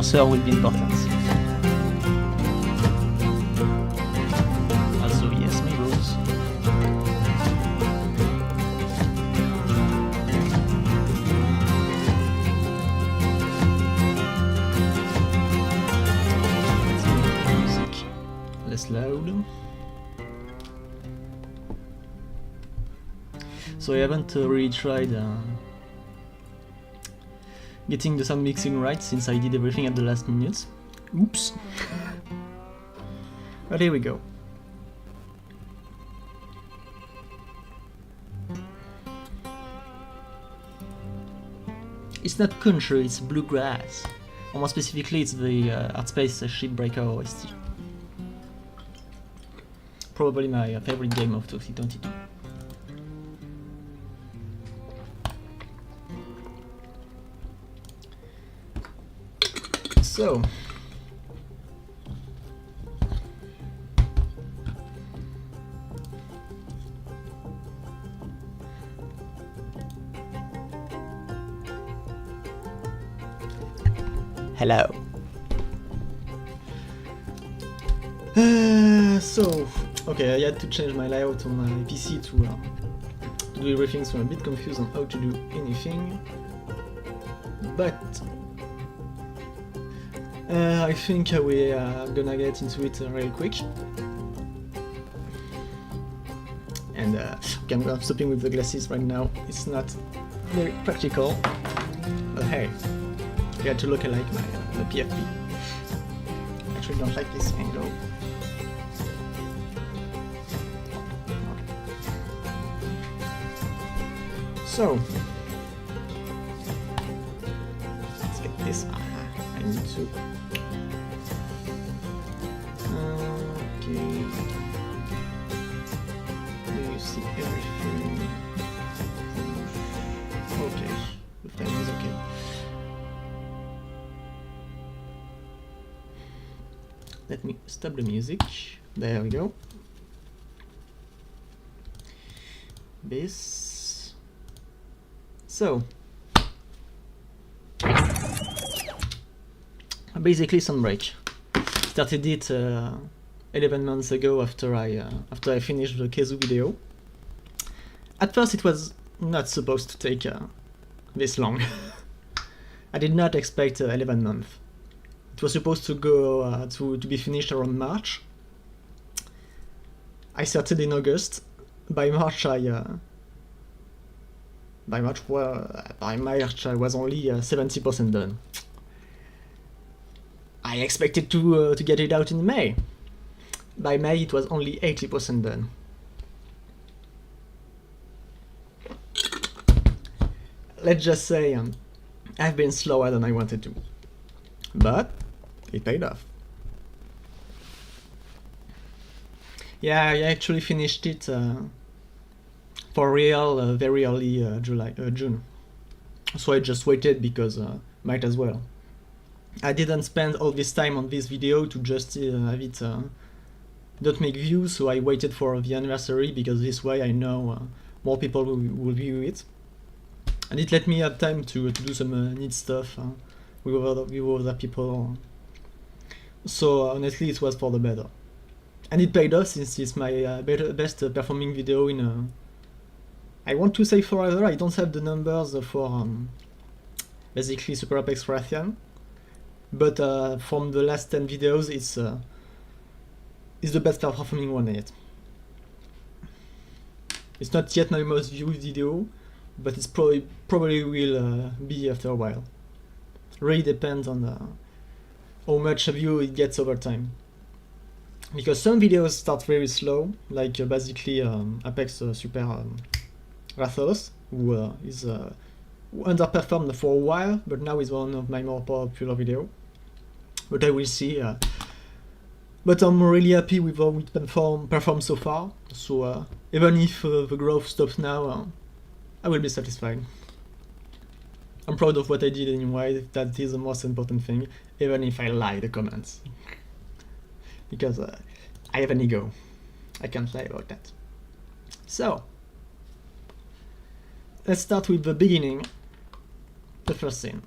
cursor will be important. Also, yes, my rules. Let's make the music less loud. So I haven't really tried getting the sound mixing right since I did everything at the last minute. Oops. But here we go. It's not country, it's bluegrass. Or more specifically, it's the Artspace Shipbreaker OST. Probably my favorite game of 2022. So, hello. Okay, I had to change my layout on my PC to do everything, so I'm a bit confused on how to do anything. But I think we are gonna get into it real quick. And okay, I'm stopping with the glasses right now. It's not very practical, but hey, I got to look like the PFP. I actually don't like this angle. So let's get this. I need to. Okay. Do you see everything? Okay, the time is okay. Let me stop the music. There we go. This. So. Basically Sunbreak. Started it 11 months ago after I finished the Kezu video. At first it was not supposed to take this long. I did not expect 11 months. It was supposed to go to be finished around March. I started in August. By March I was only 70% done. I expected to get it out in May. By May it was only 80% done. Let's just say I've been slower than I wanted to, but it paid off. Yeah, I actually finished it for real very early June. So I just waited because might as well. I didn't spend all this time on this video to just have it not make views, so I waited for the anniversary because this way I know more people will view it. And it let me have time to do some neat stuff with other people. So honestly it was for the better. And it paid off since it's my best performing video in I want to say forever. I don't have the numbers for basically Super Apex Rathian. But from the last 10 videos, it's the best performing one yet. It's not yet my most viewed video, but it's probably will be after a while. Really depends on how much view it gets over time. Because some videos start very slow, like basically Apex Super Rathos, who is underperformed for a while, but now is one of my more popular videos. But I will see. But I'm really happy with how it performed so far. So even if the growth stops now, I will be satisfied. I'm proud of what I did anyway. That is the most important thing, even if I lie the comments. Because I have an ego. I can't lie about that. So let's start with the beginning. The first scene.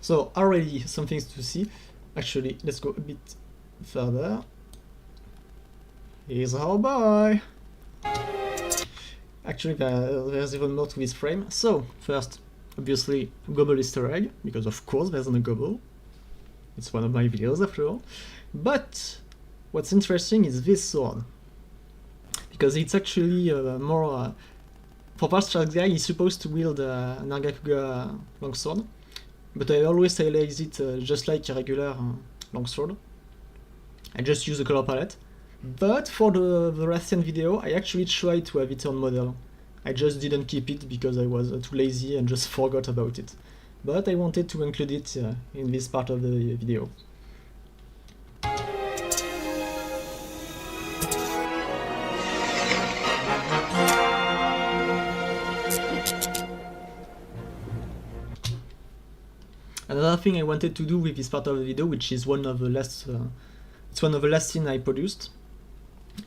So already some things to see. Actually, let's go a bit further. Here's our boy. Actually, there's even more to this frame. So first, obviously, Gobble Easter egg, because of course there's a Gobble. It's one of my videos after all. But what's interesting is this sword, because it's actually more for Fast Guy. He's supposed to wield a Nargacuga longsword, but I always stylize it just like a regular longsword. I just use a color palette. But for the Rathian video, I actually tried to have it on model. I just didn't keep it because I was too lazy and just forgot about it. But I wanted to include it in this part of the video. Another thing I wanted to do with this part of the video, which is one of the last, it's one of the last scenes I produced.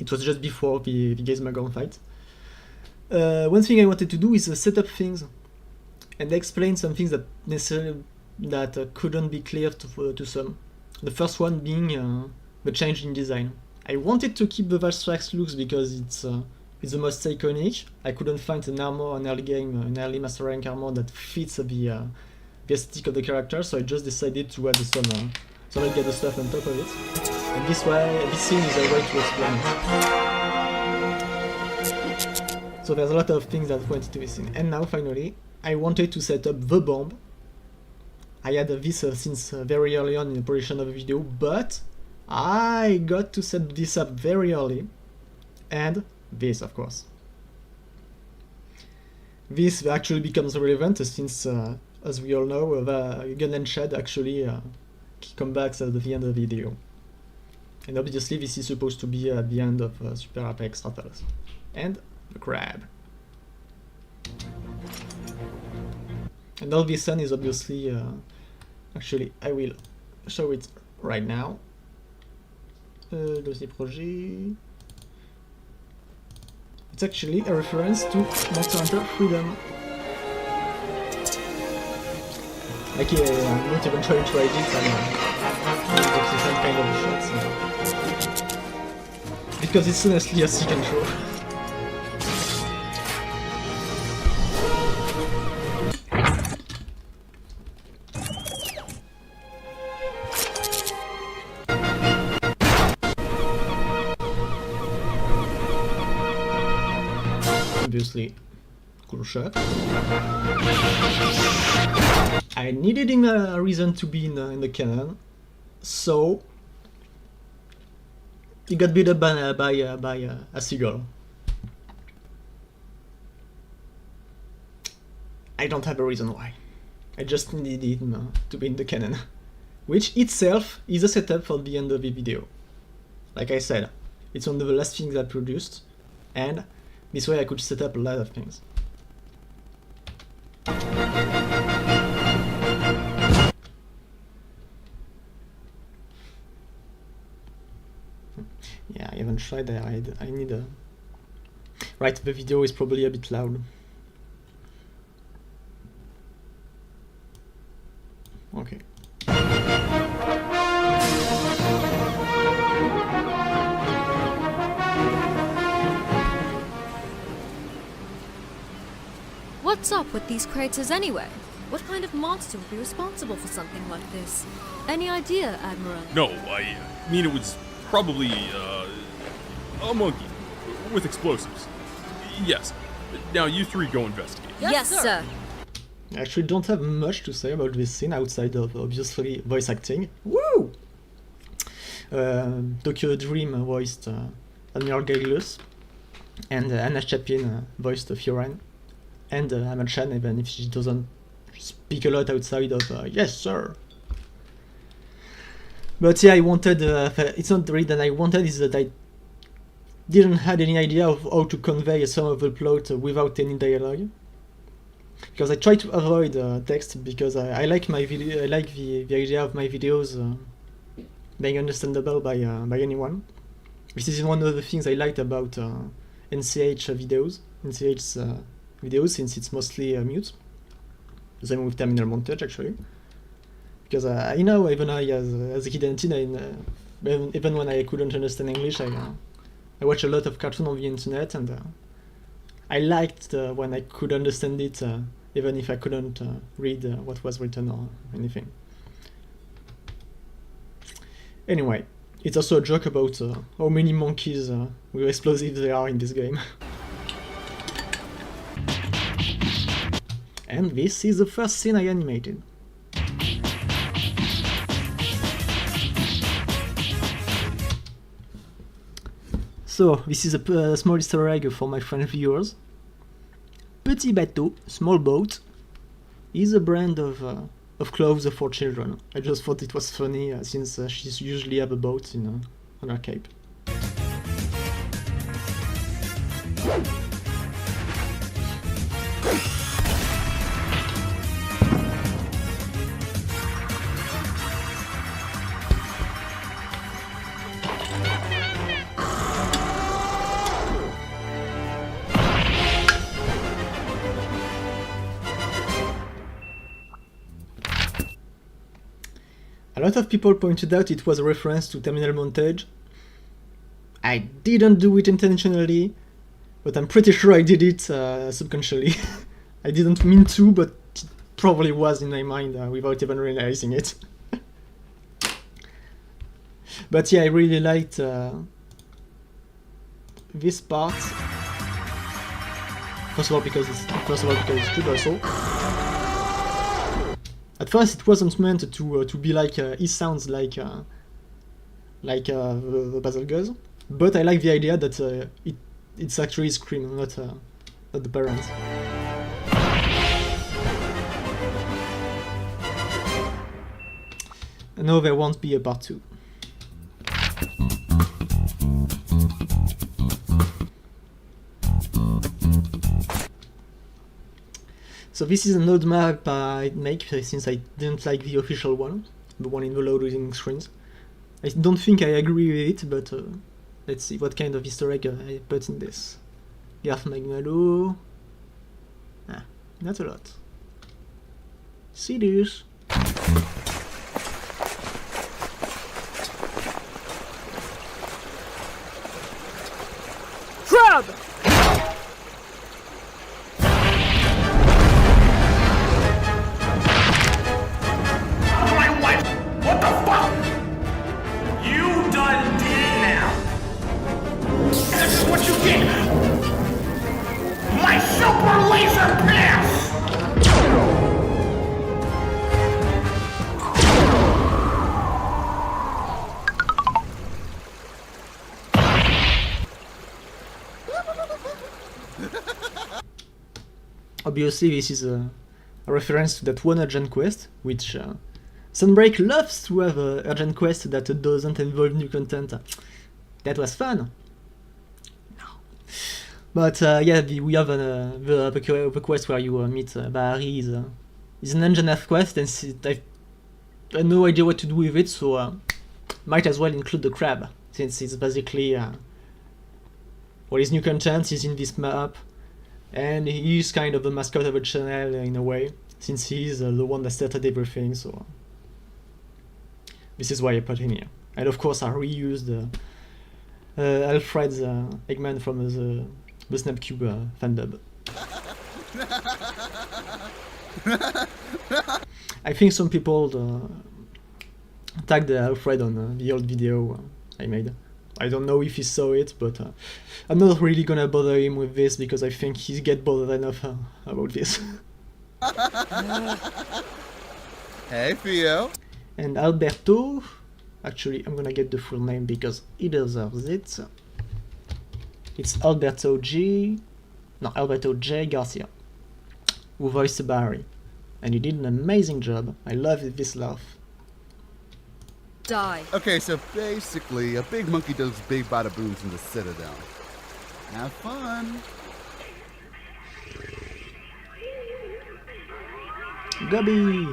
It was just before the Gazemagon fight. One thing I wanted to do is set up things and explain some things that necessarily couldn't be clear to some. The first one being the change in design. I wanted to keep the Valstrax looks because it's the most iconic. I couldn't find an armor, an early game, an early Master Rank armor that fits the aesthetic of the character, so I just decided to add some other stuff on top of it. And this scene is a way to explain it. So there's a lot of things that went into this scene. And now finally, I wanted to set up the bomb. I had this since very early on in the production of the video, but I got to set this up very early. And this, of course. This actually becomes relevant since, as we all know, the Gun and Shed actually come back at the end of the video. And obviously this is supposed to be at the end of Super Apex Rattles. And the crab. And all this sun is obviously, actually I will show it right now. Dossier projet. It's actually a reference to Monster Hunter Freedom. Like, I'm not even trying to edit some kind of shots. Because it's honestly a sick intro. Obviously, cool shot. I needed a reason to be in the canon, so he got beat up by a seagull. I don't have a reason why. I just needed him to be in the canon, which itself is a setup for the end of the video. Like I said, it's one of the last things I produced, and this way I could set up a lot of things. Yeah, I haven't tried that. I need a... Right, the video is probably a bit loud. Okay. What's up with these craters anyway? What kind of monster would be responsible for something like this? Any idea, Admiral? No, I mean it was probably, a monkey with explosives. Yes. Now you three go investigate. Yes, sir. I actually don't have much to say about this scene outside of obviously voice acting. Woo! Tokyo Dream voiced Admiral Gaglus, and Anna Chapin voiced Fioran, and Amal Chan, even if she doesn't speak a lot outside of yes sir. But yeah, I wanted, it's not really that I wanted, is that I didn't have any idea of how to convey some of the plot without any dialogue. Because I try to avoid text, because I like my video, I like the idea of my videos being understandable by anyone. This is one of the things I liked about NCH videos, since it's mostly mute. The same with terminal montage actually. Because I know, even I, as a kid and teen, even when I couldn't understand English, I watched a lot of cartoons on the internet, and I liked when I could understand it, even if I couldn't read what was written or anything. Anyway, it's also a joke about how many monkeys with explosives there are in this game. And this is the first scene I animated. So, this is a small Easter egg for my French viewers. Petit bateau, small boat, is a brand of clothes for children. I just thought it was funny since she usually have a boat on her cape. A lot of people pointed out it was a reference to Terminal Montage. I didn't do it intentionally, but I'm pretty sure I did it subconsciously. I didn't mean to, but it probably was in my mind without even realizing it. But yeah, I really liked this part. First of all because it's good also. At first, it wasn't meant to be like he sounds like the Puzzle Girls, but I like the idea that it's actually Scream, not the parents. No, there won't be a part 2. So this is an old map I make since I didn't like the official one, the one in the loading screens. I don't think I agree with it, but let's see what kind of Easter egg I put in this. Garth Magmalo. Not a lot. Serious. Crab! Obviously, this is a reference to that one urgent quest, which Sunbreak loves to have a urgent quest that doesn't involve new content. That was fun. No. But yeah, we have the quest where you meet Bahari is an engine F quest, and I have no idea what to do with it, so might as well include the crab, since it's basically well, his new content is in this map. And he's kind of the mascot of the channel in a way, since he's the one that started everything, so this is why I put him here. And of course I reused Alfred's Eggman from the Snapcube fandub. I think some people tagged Alfred on the old video I made. I don't know if he saw it, but I'm not really gonna bother him with this because I think he gets bothered enough about this. Hey, Theo. And Alberto, actually I'm gonna get the full name because he deserves it. It's Alberto J. Garcia, who voiced Barry, and he did an amazing job. I love this laugh. Die. Okay, so basically, a big monkey does big bada booms in the Citadel. Have fun. Gubby!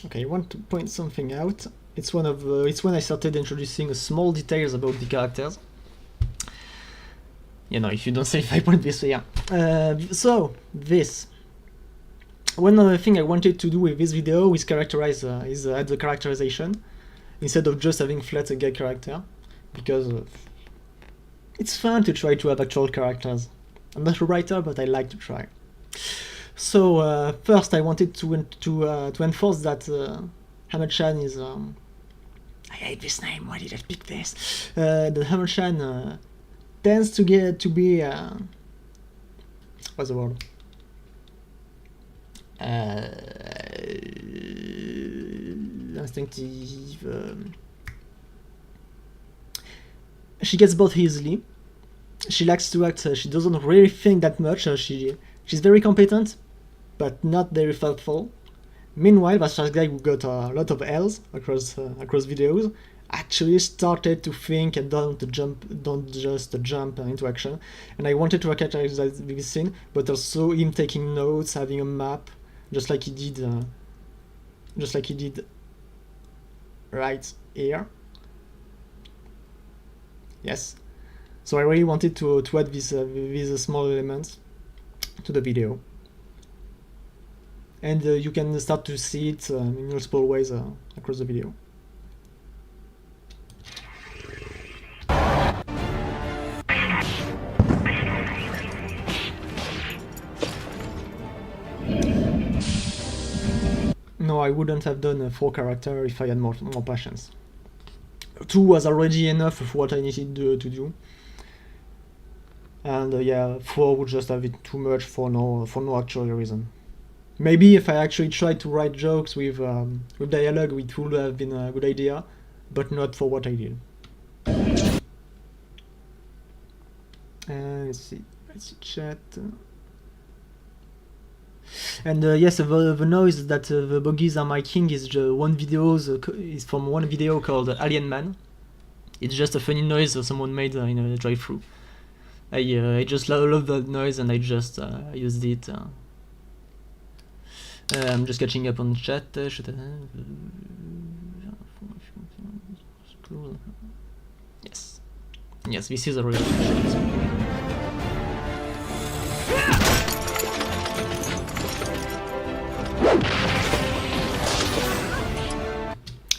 Okay, I want to point something out. It's when I started introducing small details about the characters. You know, if you don't say 5 this, yeah. So this. One other thing I wanted to do with this video is add the characterization instead of just having flat gay character, because it's fun to try to have actual characters. I'm not a writer, but I like to try. So first, I wanted to enforce that Hammer-chan is. I hate this name. Why did I pick this? The Hammer-chan tends to be what's the word? Instinctive. She gets bored easily. She likes to act. She doesn't really think that much. She's very competent, but not very thoughtful. Meanwhile, that first guy who got a lot of L's across videos actually started to think and don't just jump into action. And I wanted to characterize this scene, but also him taking notes, having a map, just like he did right here. Yes. So I really wanted to add these small elements to the video. And you can start to see it in multiple ways across the video. No, I wouldn't have done 4 characters if I had more patience. 2 was already enough for what I needed to do. And yeah, 4 would just have it too much for no actual reason. Maybe if I actually tried to write jokes with dialogue, it would have been a good idea, but not for what I did. Let's see chat. And yes, the noise that the bogies are making is is from one video called Alien Man. It's just a funny noise someone made in a drive-thru. I just love that noise, and I just used it. I'm just catching up on chat. Yes, this is a real shot.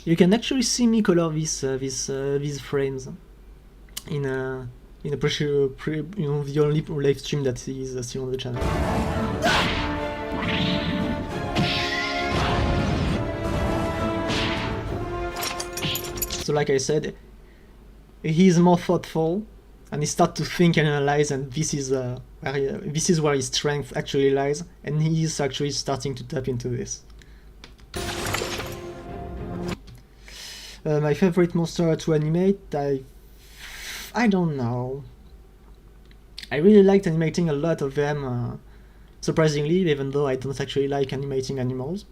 You can actually see me color these frames in a the only live stream that is still on the channel. So like I said, he's more thoughtful, and he starts to think and analyze, and this is where his strength actually lies, and he is actually starting to tap into this. My favorite monster to animate, I don't know. I really liked animating a lot of them, surprisingly, even though I don't actually like animating animals.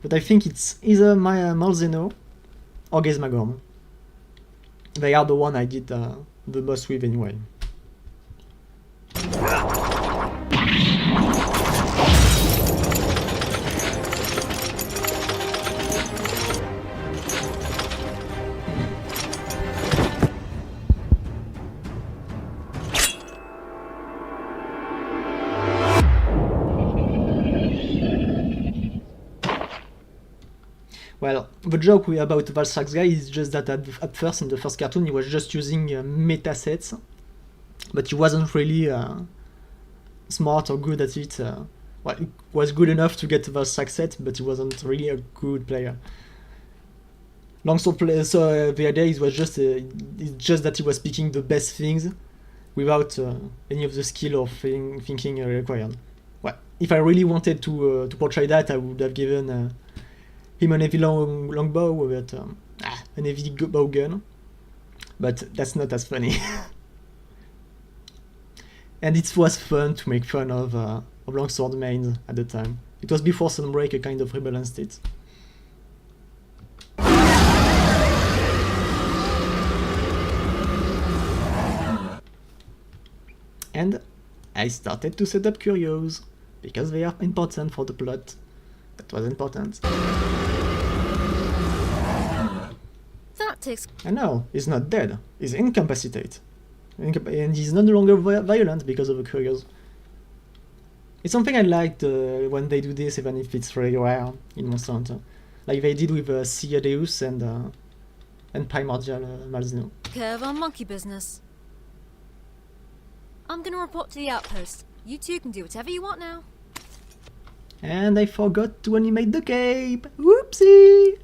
But I think it's either Malzeno or Gizmagorn. They are the one I did the most with anyway. Well, the joke about Valstrax guy is just that at first, in the first cartoon, he was just using meta sets, but he wasn't really smart or good at it. Well, he was good enough to get the Valstrax set, but he wasn't really a good player. Long story, so the idea was just that he was picking the best things without any of the skill or thinking required. Well, if I really wanted to portray that, I would have given him an heavy longbow with an heavy bow gun, but that's not as funny. And it was fun to make fun of longsword mains at the time. It was before Sunbreak a kind of rebalanced it. And I started to set up curios, because they are important for the plot. That was important. takes And no, he's not dead. He's incapacitated. And he's no longer violent because of the couriers. It's something I liked when they do this, even if it's very rare in Monster Hunter. Like they did with Cyadeus and Primordial Malzeno. care of our monkey business. I'm gonna report to the outpost. You two can do whatever you want now. And I forgot to animate the cape! Whoopsie!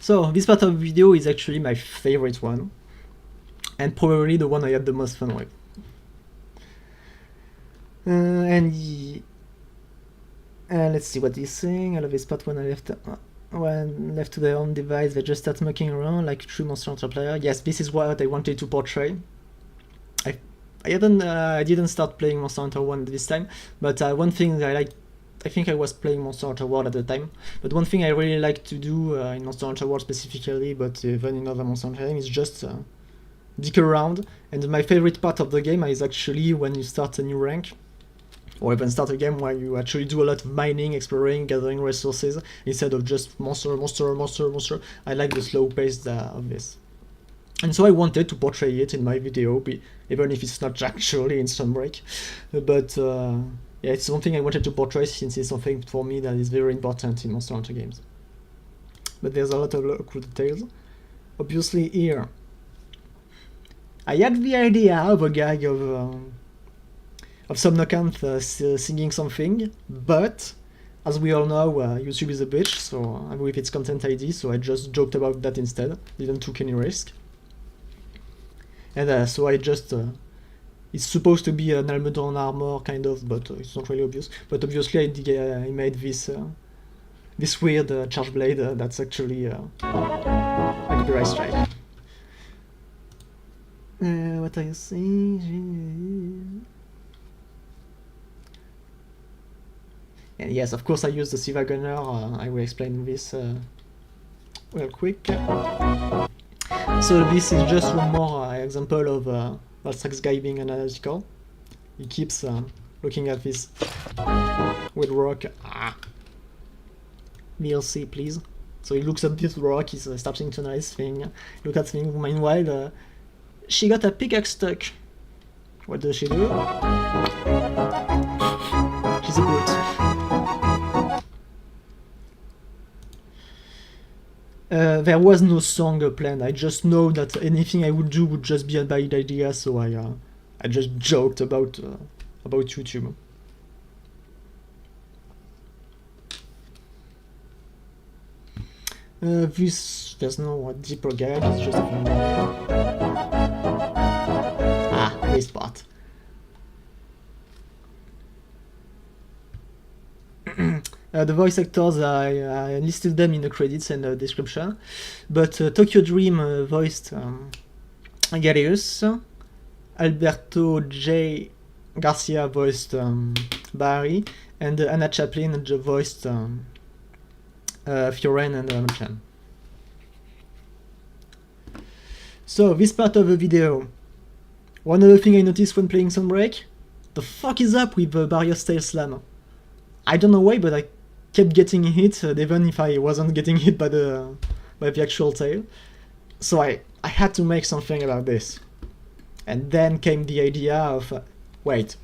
So this part of the video is actually my favorite one, and probably the one I had the most fun with. Let's see what he's saying. I love this part when left to their own device, they just start mucking around like a true Monster Hunter player. Yes, this is what I wanted to portray. I didn't start playing Monster Hunter 1 this time, but one thing that I think I was playing Monster Hunter World at the time, but one thing I really like to do in Monster Hunter World specifically, but even in other Monster Hunter games, is just dick around. And my favorite part of the game is actually when you start a new rank, or even start a game where you actually do a lot of mining, exploring, gathering resources, instead of just monster. I like the slow pace of this. And so I wanted to portray it in my video, even if it's not actually in Sunbreak. But yeah, it's something I wanted to portray since it's something for me that is very important in Monster Hunter games. But there's a lot of cool details. Obviously here, I had the idea of a gag of Somnocanth singing something, but as we all know, YouTube is a bitch, so with its content ID, so I just joked about that instead, didn't take any risk. And so I just... it's supposed to be an Almudron armor, kind of, but it's not really obvious. But obviously I made this this weird charge blade that's actually a copyright strike. What are you saying? And yes, of course I use the Siva Gunner. I will explain this real quick. So this is just one more example of Valstrax guy being analytical. He keeps looking at this with rock. DLC, please. So he looks at this rock, he's starting to analyze thing. Look at things. Meanwhile, she got a pickaxe stuck. What does she do? She's a brute. There was no song planned. I just know that anything I would do would just be a bad idea, so I just joked about YouTube. There's no deeper gag. It's just a waste part. The voice actors, I listed them in the credits and the description, but Tokyo Dream voiced Galeus, Alberto J. Garcia voiced Barry, and Anna Chaplin voiced Fioren and Ramchan. So, this part of the video. One other thing I noticed when playing Sunbreak, the fuck is up with the Barrios Tail Slam? I don't know why, but I kept getting hit, even if I wasn't getting hit by the actual tail. So I had to make something about this. And then came the idea of, wait.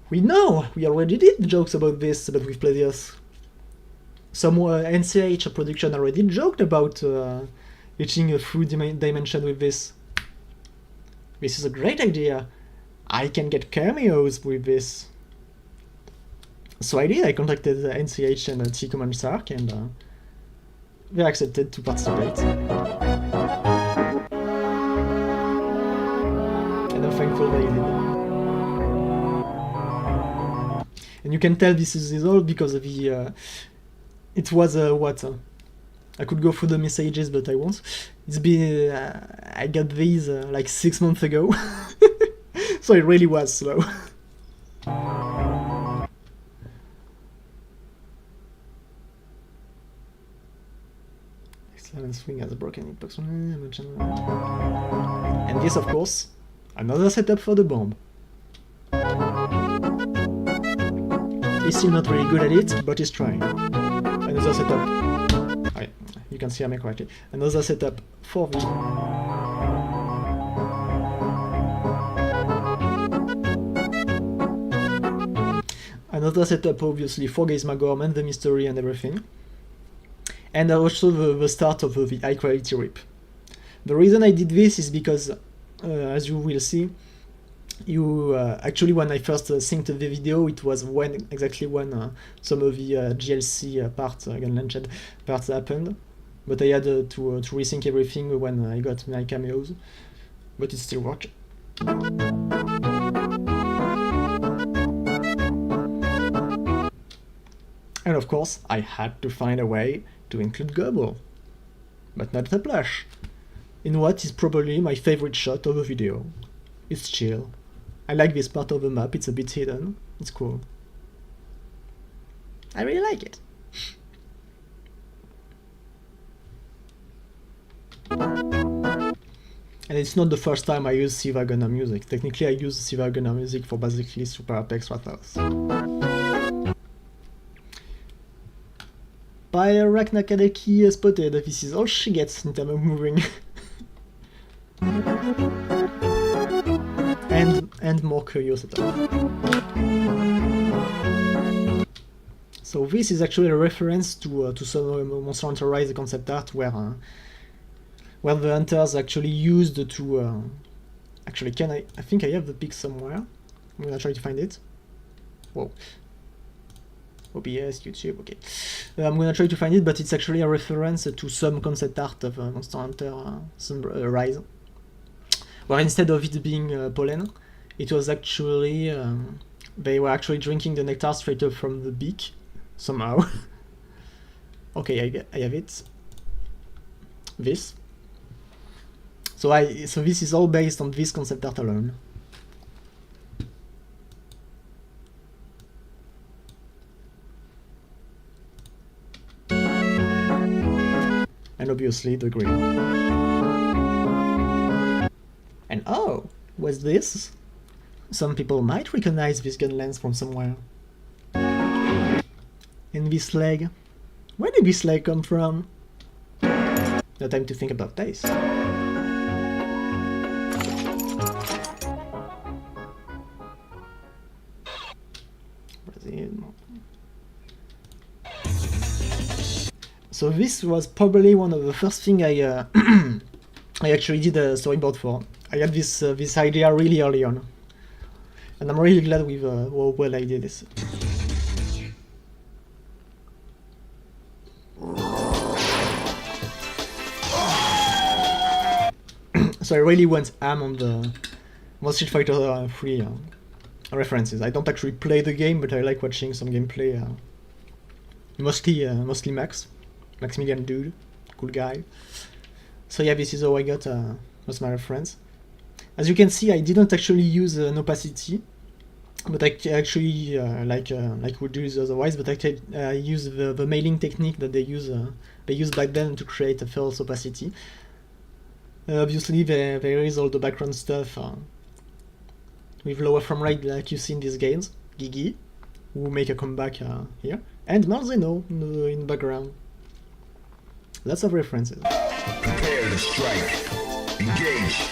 We know! We already did jokes about this, but with players. some NCH production already joked about reaching a full dimension with this. This is a great idea. I can get cameos with this. So I did. I contacted NCH and T Command Sark, and they accepted to participate. And I'm thankful they did. And you can tell this is all because of the. It was what? I could go through the messages, but I won't. It's been. I got these like 6 months ago. So it really was slow. Excellent swing has a broken hitbox. And this, of course, another setup for the bomb. He's still not really good at it, but he's trying. Another setup. Right, you can see I make correctly. Another setup for V. Another setup, obviously, for Gaze Magorman, the mystery and everything. And also the start of the high quality rip. The reason I did this is because, as you will see, actually when I first synced the video, it was exactly when some of the GLC parts, Gunlanched parts happened. But I had to resync everything when I got my cameos. But it still worked. And of course, I had to find a way to include Gobble, but not the plush, in what is probably my favorite shot of the video. It's chill. I like this part of the map, it's a bit hidden, it's cool. I really like it. And it's not the first time I use Siva Gunner music. Technically I use Siva Gunner music for basically Super Apex Rathaus. Pyrak Nakadeki spotted. This is all she gets in terms of moving. and more curiosity. So this is actually a reference to some Monster Hunter Rise concept art where the hunters actually used to actually I think I have the pic somewhere. I'm gonna try to find it. Whoa. OBS, YouTube, okay. I'm gonna try to find it, but it's actually a reference to some concept art of Monster Hunter Rise, where instead of it being pollen, it was actually they were actually drinking the nectar straight up from the beak somehow. Okay, I have it. This. So this is all based on this concept art alone. And obviously the green. And oh, what's this? Some people might recognize this gun lens from somewhere. And this leg? Where did this leg come from? No time to think about this. So this was probably one of the first thing I I actually did a storyboard for. I had this idea really early on, and I'm really glad with how well I did this. So I really went ham on the Street Fighter 3 references. I don't actually play the game, but I like watching some gameplay. Mostly Maximilian dude, cool guy. So yeah, this is how I got most of my reference. As you can see, I didn't actually use an opacity, but I actually like we do otherwise. But I use the mailing technique that they used back then to create a false opacity. Obviously, there is all the background stuff with lower frame rate, like you see in these games. Gigi, who make a comeback here, and Malzeno in the background. Lots of references. Prepare to strike. Engage.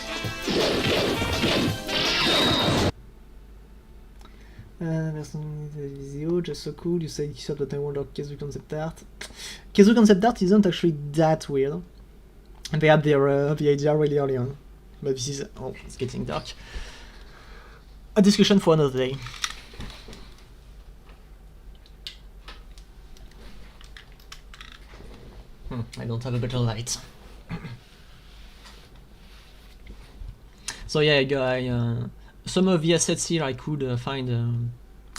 Visio, just so cool. You say t-shirt, but I wonder Kezu concept art. Kezu concept art isn't actually that weird. And they had the idea really early on. But this is... oh, it's getting dark. A discussion for another day. I don't have a better light. So yeah, some of the assets here I could find.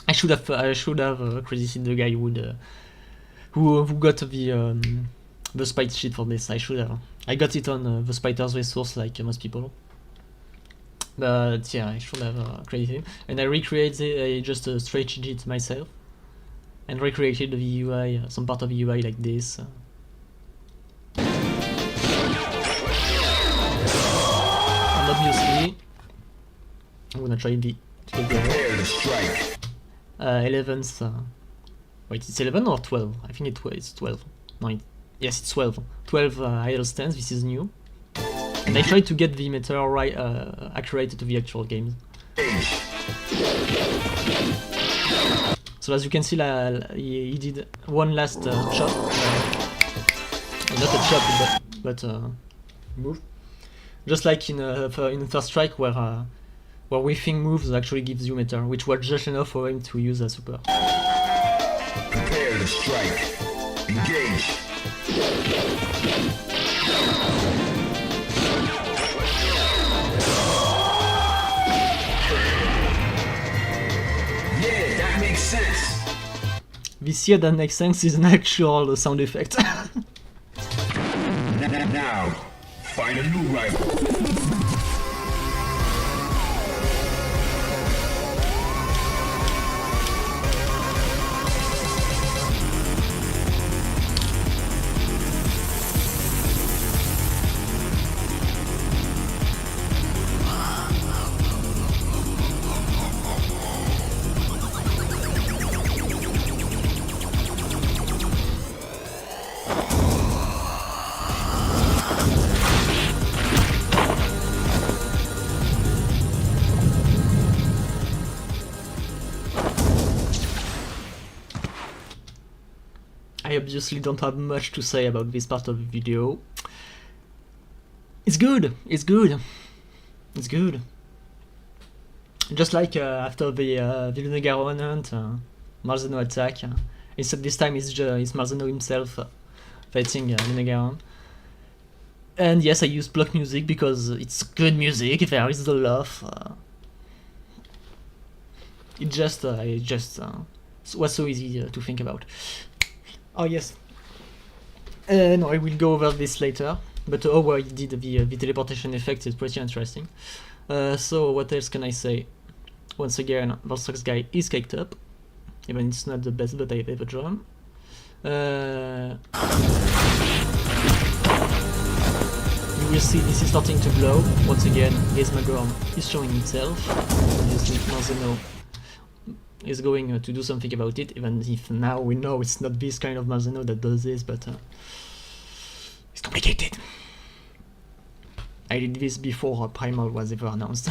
I should have credited the guy who got the spite sheet for this. I should have. I got it on the Spider's resource like most people. But yeah, I should have credited him. And I recreated just a stretched it myself, and recreated the UI, some part of the UI like this. And obviously, I'm gonna try to get Prepare to strike. 11th. Wait, it's 11 or 12? I think it's 12. No, yes, it's 12. 12 idle stands. This is new. And I tried to get the meter right, accurate to the actual game. So as you can see, he did one last chop. Not a chop, but move. Just like in First Strike, where whiffing moves actually gives you meter, which was just enough for him to use a super. Prepare to strike. Engage. Yeah, that makes sense. This year that makes sense is an actual sound effect. Now, find a new rival. I obviously don't have much to say about this part of the video. It's good, it's good, it's good. Just like after the Villeneuve hunt, Malzeno attack, except this time it's Malzeno himself fighting Villeneuve. And yes, I use block music because it's good music, there is the love. It just was so easy to think about. Oh yes. No, I will go over this later. But how I did the teleportation effect is pretty interesting. So what else can I say? Once again, Volstrak's guy is caked up. Even it's not the best that I've ever drawn. You will see this is starting to glow. Once again, Gizmagorn is showing itself. Obviously, Malzeno is going to do something about it, even if now we know it's not this kind of Malzeno that does this, but it's complicated. I did this before Primal was ever announced.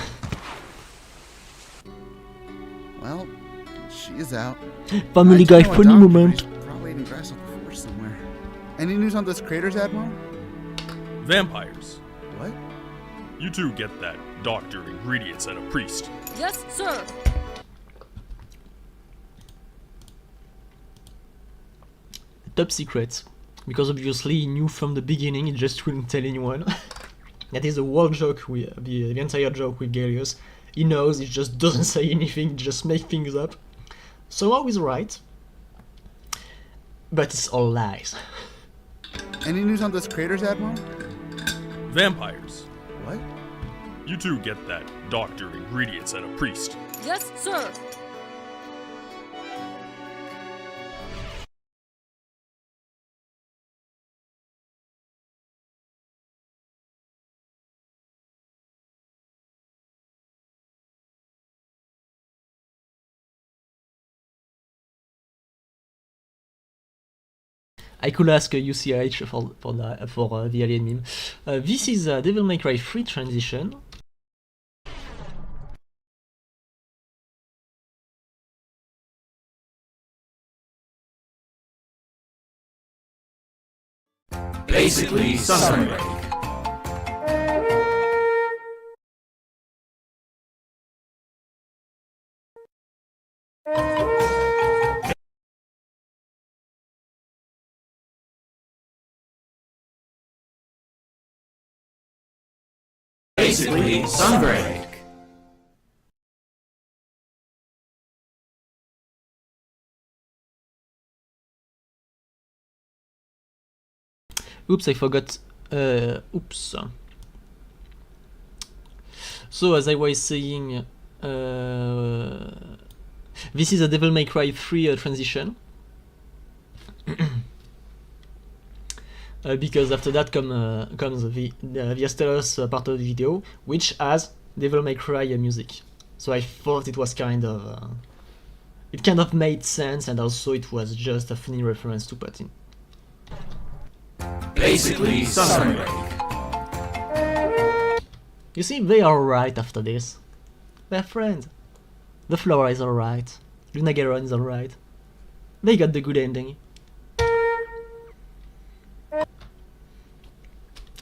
Well, she is out. Family Guy, funny moment. Probably eating grass on the floor somewhere. Any news on those craters, Admiral? Vampires. What? You two get that doctor, ingredients, and a priest. Yes, sir. Top secret, because obviously he knew from the beginning, he just wouldn't tell anyone. That is the whole joke, the entire joke with Gallius. He knows, he just doesn't say anything, just make things up. So I was right, but it's all lies. Any news on those craters, Admiral? Vampires. What? You two get that doctor, ingredients, and a priest. Yes, sir. I could ask UCH for the alien meme. This is Devil May Cry 3 transition. Basically, Sunbreak. Basically, Sunbreak. Oops, I forgot. Oops. So as I was saying, this is a Devil May Cry 3 transition. Because after that comes the Asteros part of the video, which has Devil May Cry music. So I thought it was kind of... it kind of made sense, and also it was just a funny reference to put in. Basically, Sunbreak. You see, they are alright after this. They're friends. The flower is alright. Luna Garon is alright. They got the good ending.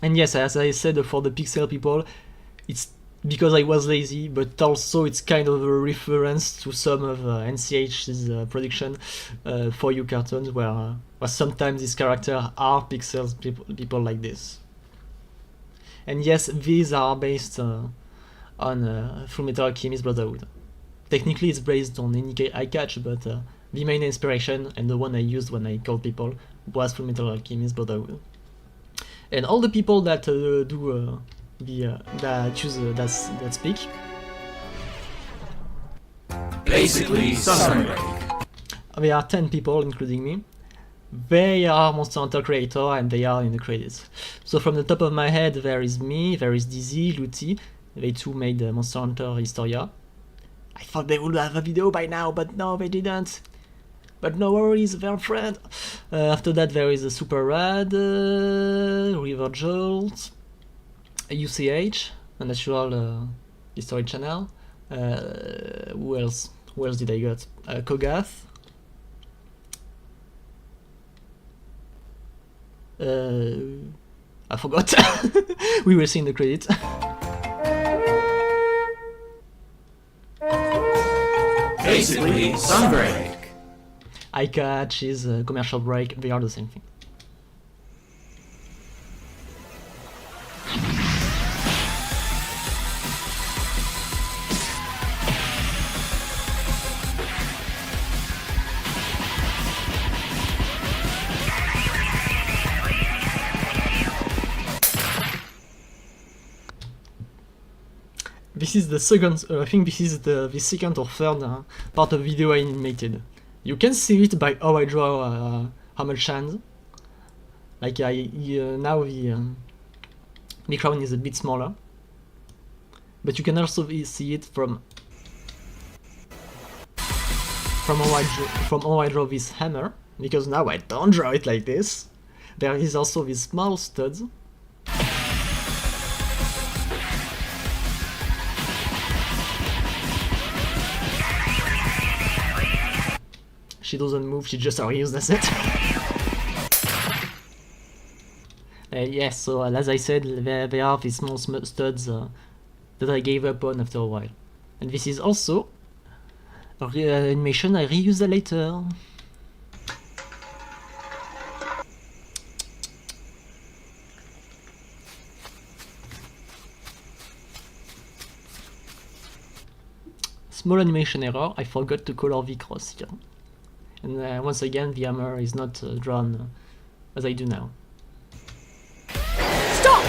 And yes, as I said, for the Pixel people, it's because I was lazy, but also it's kind of a reference to some of NCH's production for you cartoons, where sometimes these characters are Pixel people like this. And yes, these are based on Fullmetal Alchemist Brotherhood. Technically it's based on any I catch, but the main inspiration, and the one I used when I called people, was Fullmetal Alchemist Brotherhood. And all the people that that speak, Basically, Sunbreak. there are 10 people, including me. They are Monster Hunter creator, and they are in the credits. So from the top of my head, there is me, there is Dizzy, Luti. They two made Monster Hunter Historia. I thought they would have a video by now, but no, they didn't. But no worries, they're friends. After that, there is a Super Rad, River Jolt, UCH, a Natural History Channel. Who else? Who else did I get? Kogath. I forgot. We will see in the credits. Basically, Sunbreak. I catch is Commercial Break, they are the same thing. This is the second, I think this is the second or third part of video I animated. You can see it by how I draw Hammer hands. Like now the crown is a bit smaller, but you can also see it from how I draw this hammer, because now I don't draw it like this. There is also these small studs. She doesn't move, she just reused, that's it. Yes, so as I said, there are these small studs that I gave up on after a while. And this is also animation I reuse later. Small animation error, I forgot to color the cross here. And once again, the hammer is not drawn as I do now. Stop!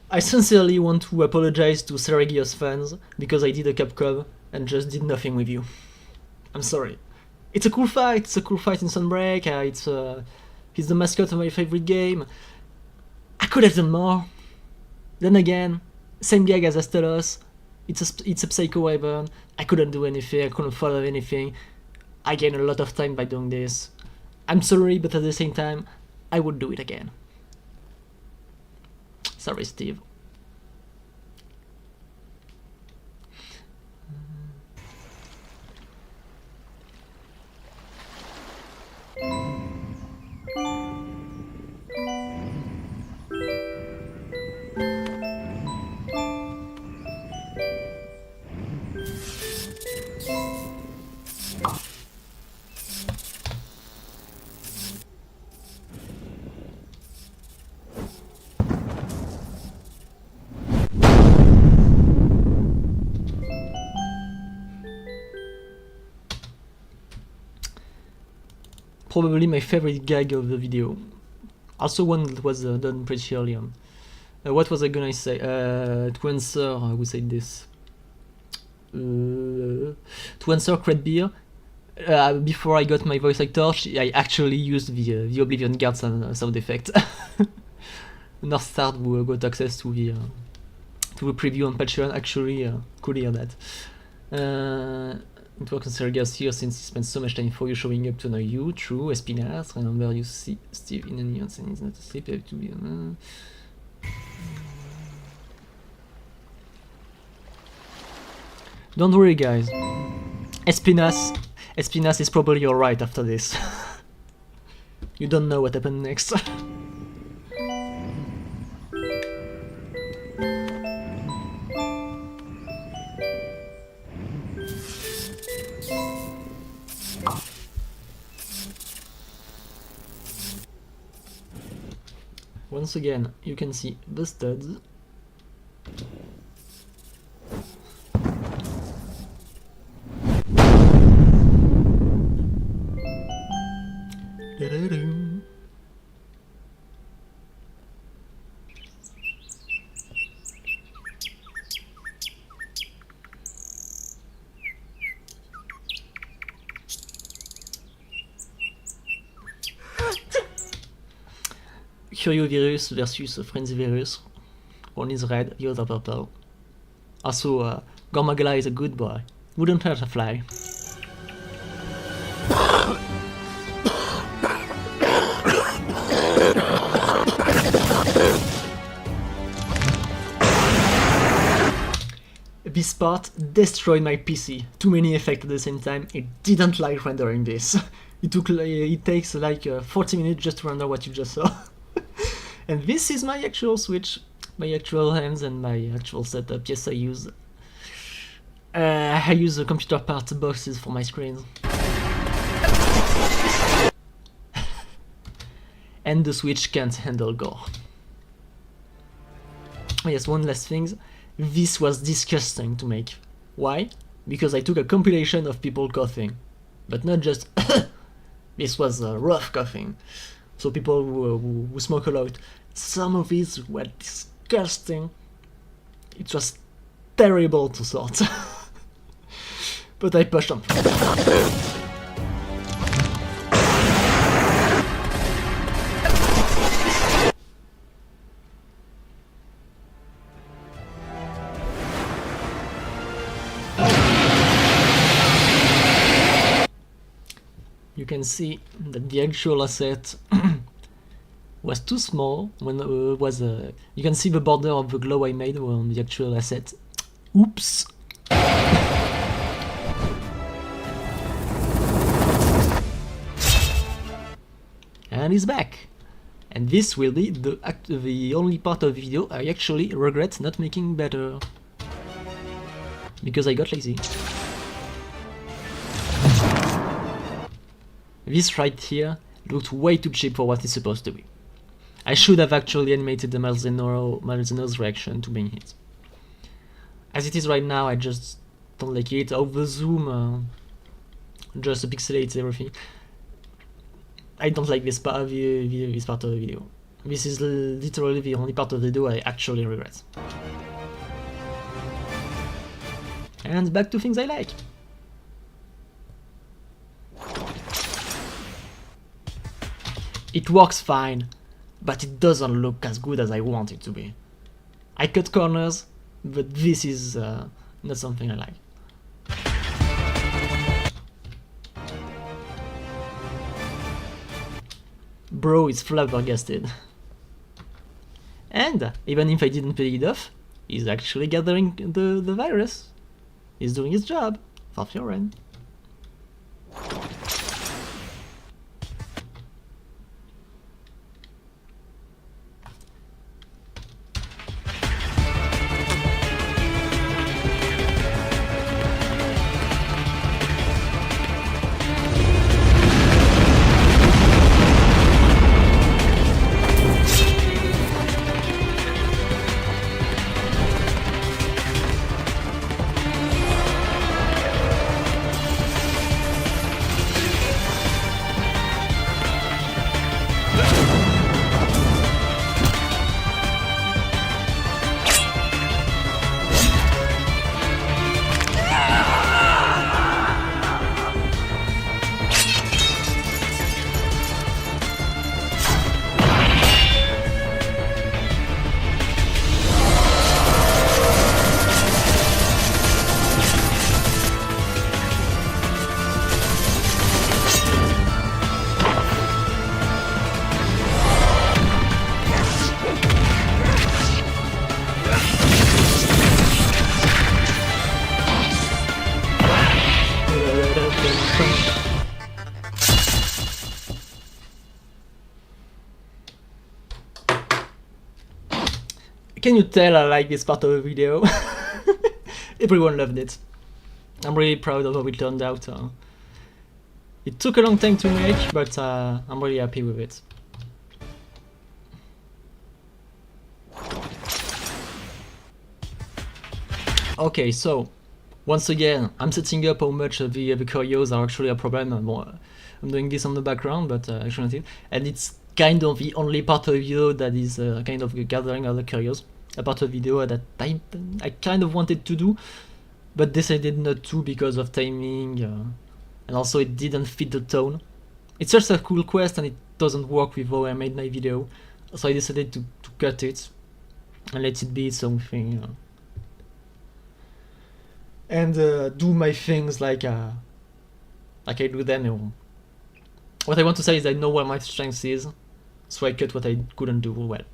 I sincerely want to apologize to Seregios fans because I did a Capcom and just did nothing with you. I'm sorry. It's a cool fight. It's a cool fight in Sunbreak. He's the mascot of my favorite game. I could have done more. Then again, same gag as Asteros. It's a Psycho Wyvern. I couldn't do anything, I couldn't follow anything. I gained a lot of time by doing this. I'm sorry, but at the same time, I would do it again. Sorry, Steve. probably my favorite gag of the video. Also one that was done pretty early on. What was I gonna say? To answer, who said this? To answer Cred Beer, before I got my voice actor, I actually used the Oblivion Guard sound effect. North Star who got access to the preview on Patreon actually could hear that. It works on Sergas here since he spent so much time for you showing up to know you. True, Espinas. Remember you see Steve in the neons and he's not asleep. You have to be. Don't worry, guys. Espinas is probably alright after this. You don't know what happened next. Once again, you can see the studs. Da-da-doo. Virus versus Frenzy Virus. One is red, the other purple. Also, Gormagala is a good boy. Wouldn't hurt a fly. This part destroyed my PC. Too many effects at the same time. It didn't like rendering this. It takes like 40 minutes just to render what you just saw. And this is my actual Switch, my actual hands and my actual setup. Yes, I use the computer part boxes for my screens. And the Switch can't handle gore. Oh yes, one last thing. This was disgusting to make. Why? Because I took a compilation of people coughing. But not just this was rough coughing. So people who smoke a lot. Some of these were disgusting. It was terrible to sort. But I pushed them. You can see that the actual asset was too small when you can see the border of the glow I made on the actual asset. Oops. And he's back. And this will be the only part of the video I actually regret not making better. Because I got lazy. This right here looked way too cheap for what it's supposed to be. I should have actually animated the Malzeno's reaction to being hit. As it is right now, I just don't like it. Oh, the zoom just pixelates everything. I don't like this part of this part of the video. This is literally the only part of the video I actually regret. And back to things I like. It works fine, but it doesn't look as good as I want it to be. I cut corners, but this is not something I like. Bro is flabbergasted. And even if I didn't pay it off, he's actually gathering the virus. He's doing his job for Fioren. Can you tell I like this part of the video? Everyone loved it. I'm really proud of how it turned out. It took a long time to make, but I'm really happy with it. Okay, so once again, I'm setting up how much the curios are actually a problem. I'm doing this on the background, but actually, and it's kind of the only part of the video that is kind of gathering other curios. A part of the video that I kind of wanted to do, but decided not to because of timing, and also it didn't fit the tone. It's just a cool quest and it doesn't work with how I made my video, so I decided to cut it and let it be something. And do my things like I do them. What I want to say is I know where my strength is, so I cut what I couldn't do well.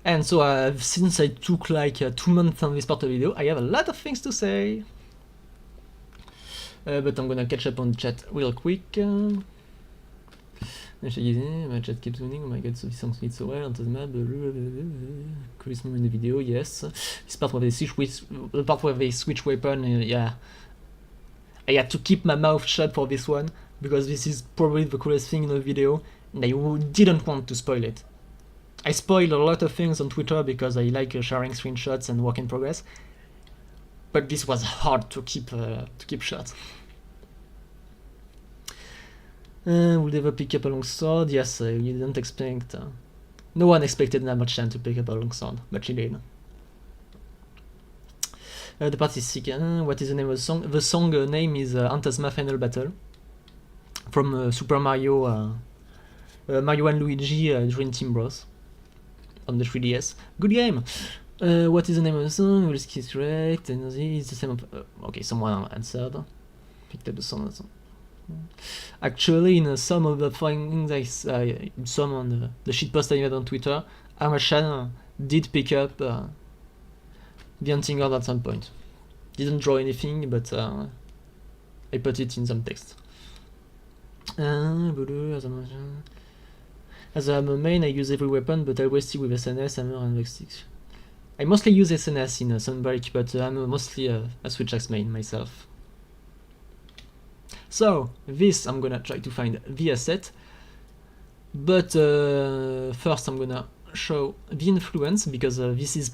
And so since I took like 2 months on this part of the video, I have a lot of things to say. But I'm gonna catch up on chat real quick. My chat keeps winning. Oh my god, so this song fits so well onto the map. Coolest moment in the video, yes. This part where they switch, the part where they switch weapon, yeah. I had to keep my mouth shut for this one because this is probably the coolest thing in the video, and I didn't want to spoil it. I spoil a lot of things on Twitter because I like sharing screenshots and work in progress, but this was hard to keep shut. Will they ever pick up a long sword? Yes, you didn't expect. No one expected Namajan to pick up a long sword, but she did. The part is sick. What is the name of the song? The song name is Antasma Final Battle from Super Mario, Mario and Luigi Dream Team Bros. On the 3DS. Good game! What is the name of the song? Will skis correct? It's the same. Okay, someone answered. Picked up the song. Actually, in some of the things some on the shitpost I made on Twitter, Amashan did pick up the hunting guard at some point. Didn't draw anything, but I put it in some text. As I'm a main, I use every weapon, but I always stick with SNS, hammer, and vex sticks. I mostly use SNS in Sunbreak, but I'm mostly a switch axe main myself. So this I'm gonna try to find the asset, but first I'm gonna show the influence because this is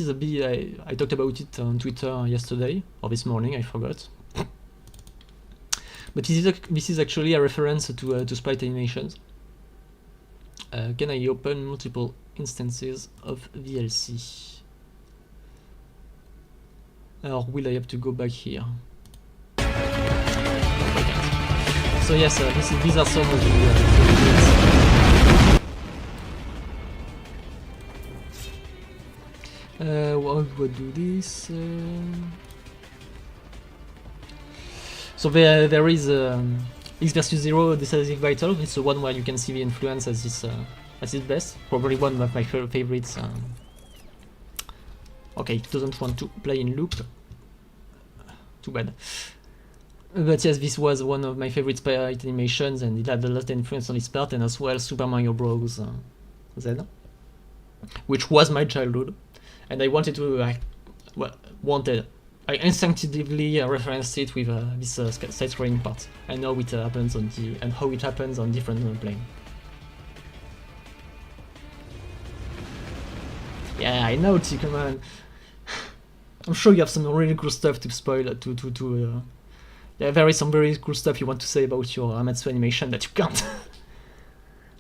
a bit I talked about it on Twitter yesterday or this morning, I forgot. But this is actually a reference to sprite animations. Can I open multiple instances of VLC? Or will I have to go back here? So yes, these are some of the what do this? So there is X versus 0 decisive vital. It's the one where you can see the influence as its best. Probably one of my favorites. Okay, it doesn't want to play in loop. Too bad. But yes, this was one of my favorite sprite animations, and it had a lot of influence on its part, and as well Super Mario Bros. Z, which was my childhood, and I wanted to, I instinctively referenced it with this side-scrolling part. I know it happens and how it happens on different planes. Yeah, I know, T, come on. I'm sure you have some really cool stuff to spoil yeah, there is some very cool stuff you want to say about your Amatsu animation that you can't.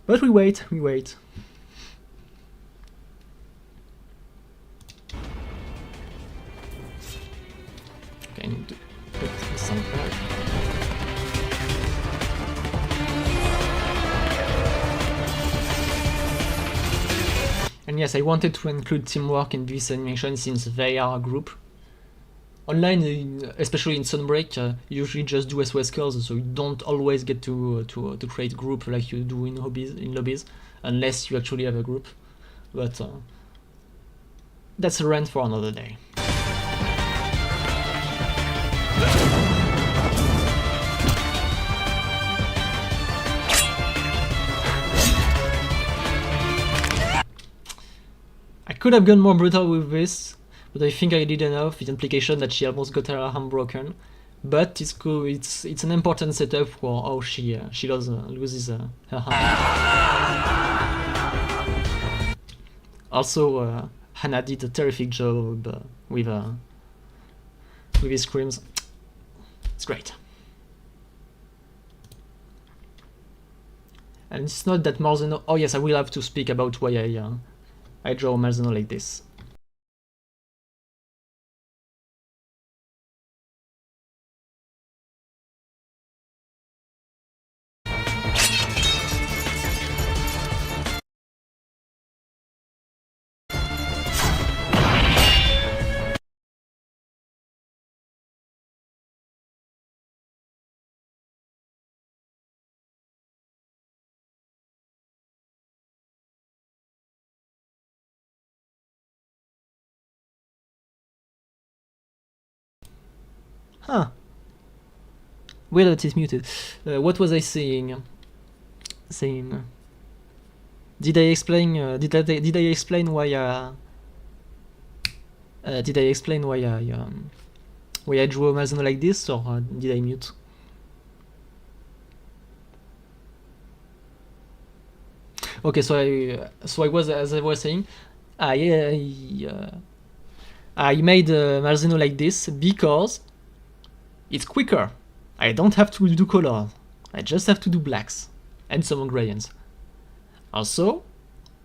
But we wait. Okay, I need to put the sound back. And yes, I wanted to include teamwork in this animation since they are a group. Online, especially in Sunbreak, you usually just do SOS calls, so you don't always get to create group like you do in lobbies, unless you actually have a group. But that's a rant for another day. could have gone more brutal with this, but I think I did enough with the implication that she almost got her arm broken. But it's cool. It's an important setup for how she loses her arm. Also, Hannah did a terrific job with his screams. It's great. And it's not that Malzeno. Oh yes, I will have to speak about why I draw Malzeno like this. Huh. Weird that it's muted. What was I saying? Did I explain? Did I explain why? Did I explain why I drew a Malzeno like this, or did I mute? Okay, so I was, as I was saying, I made Malzeno like this because it's quicker. I don't have to do color. I just have to do blacks and some gradients. Also,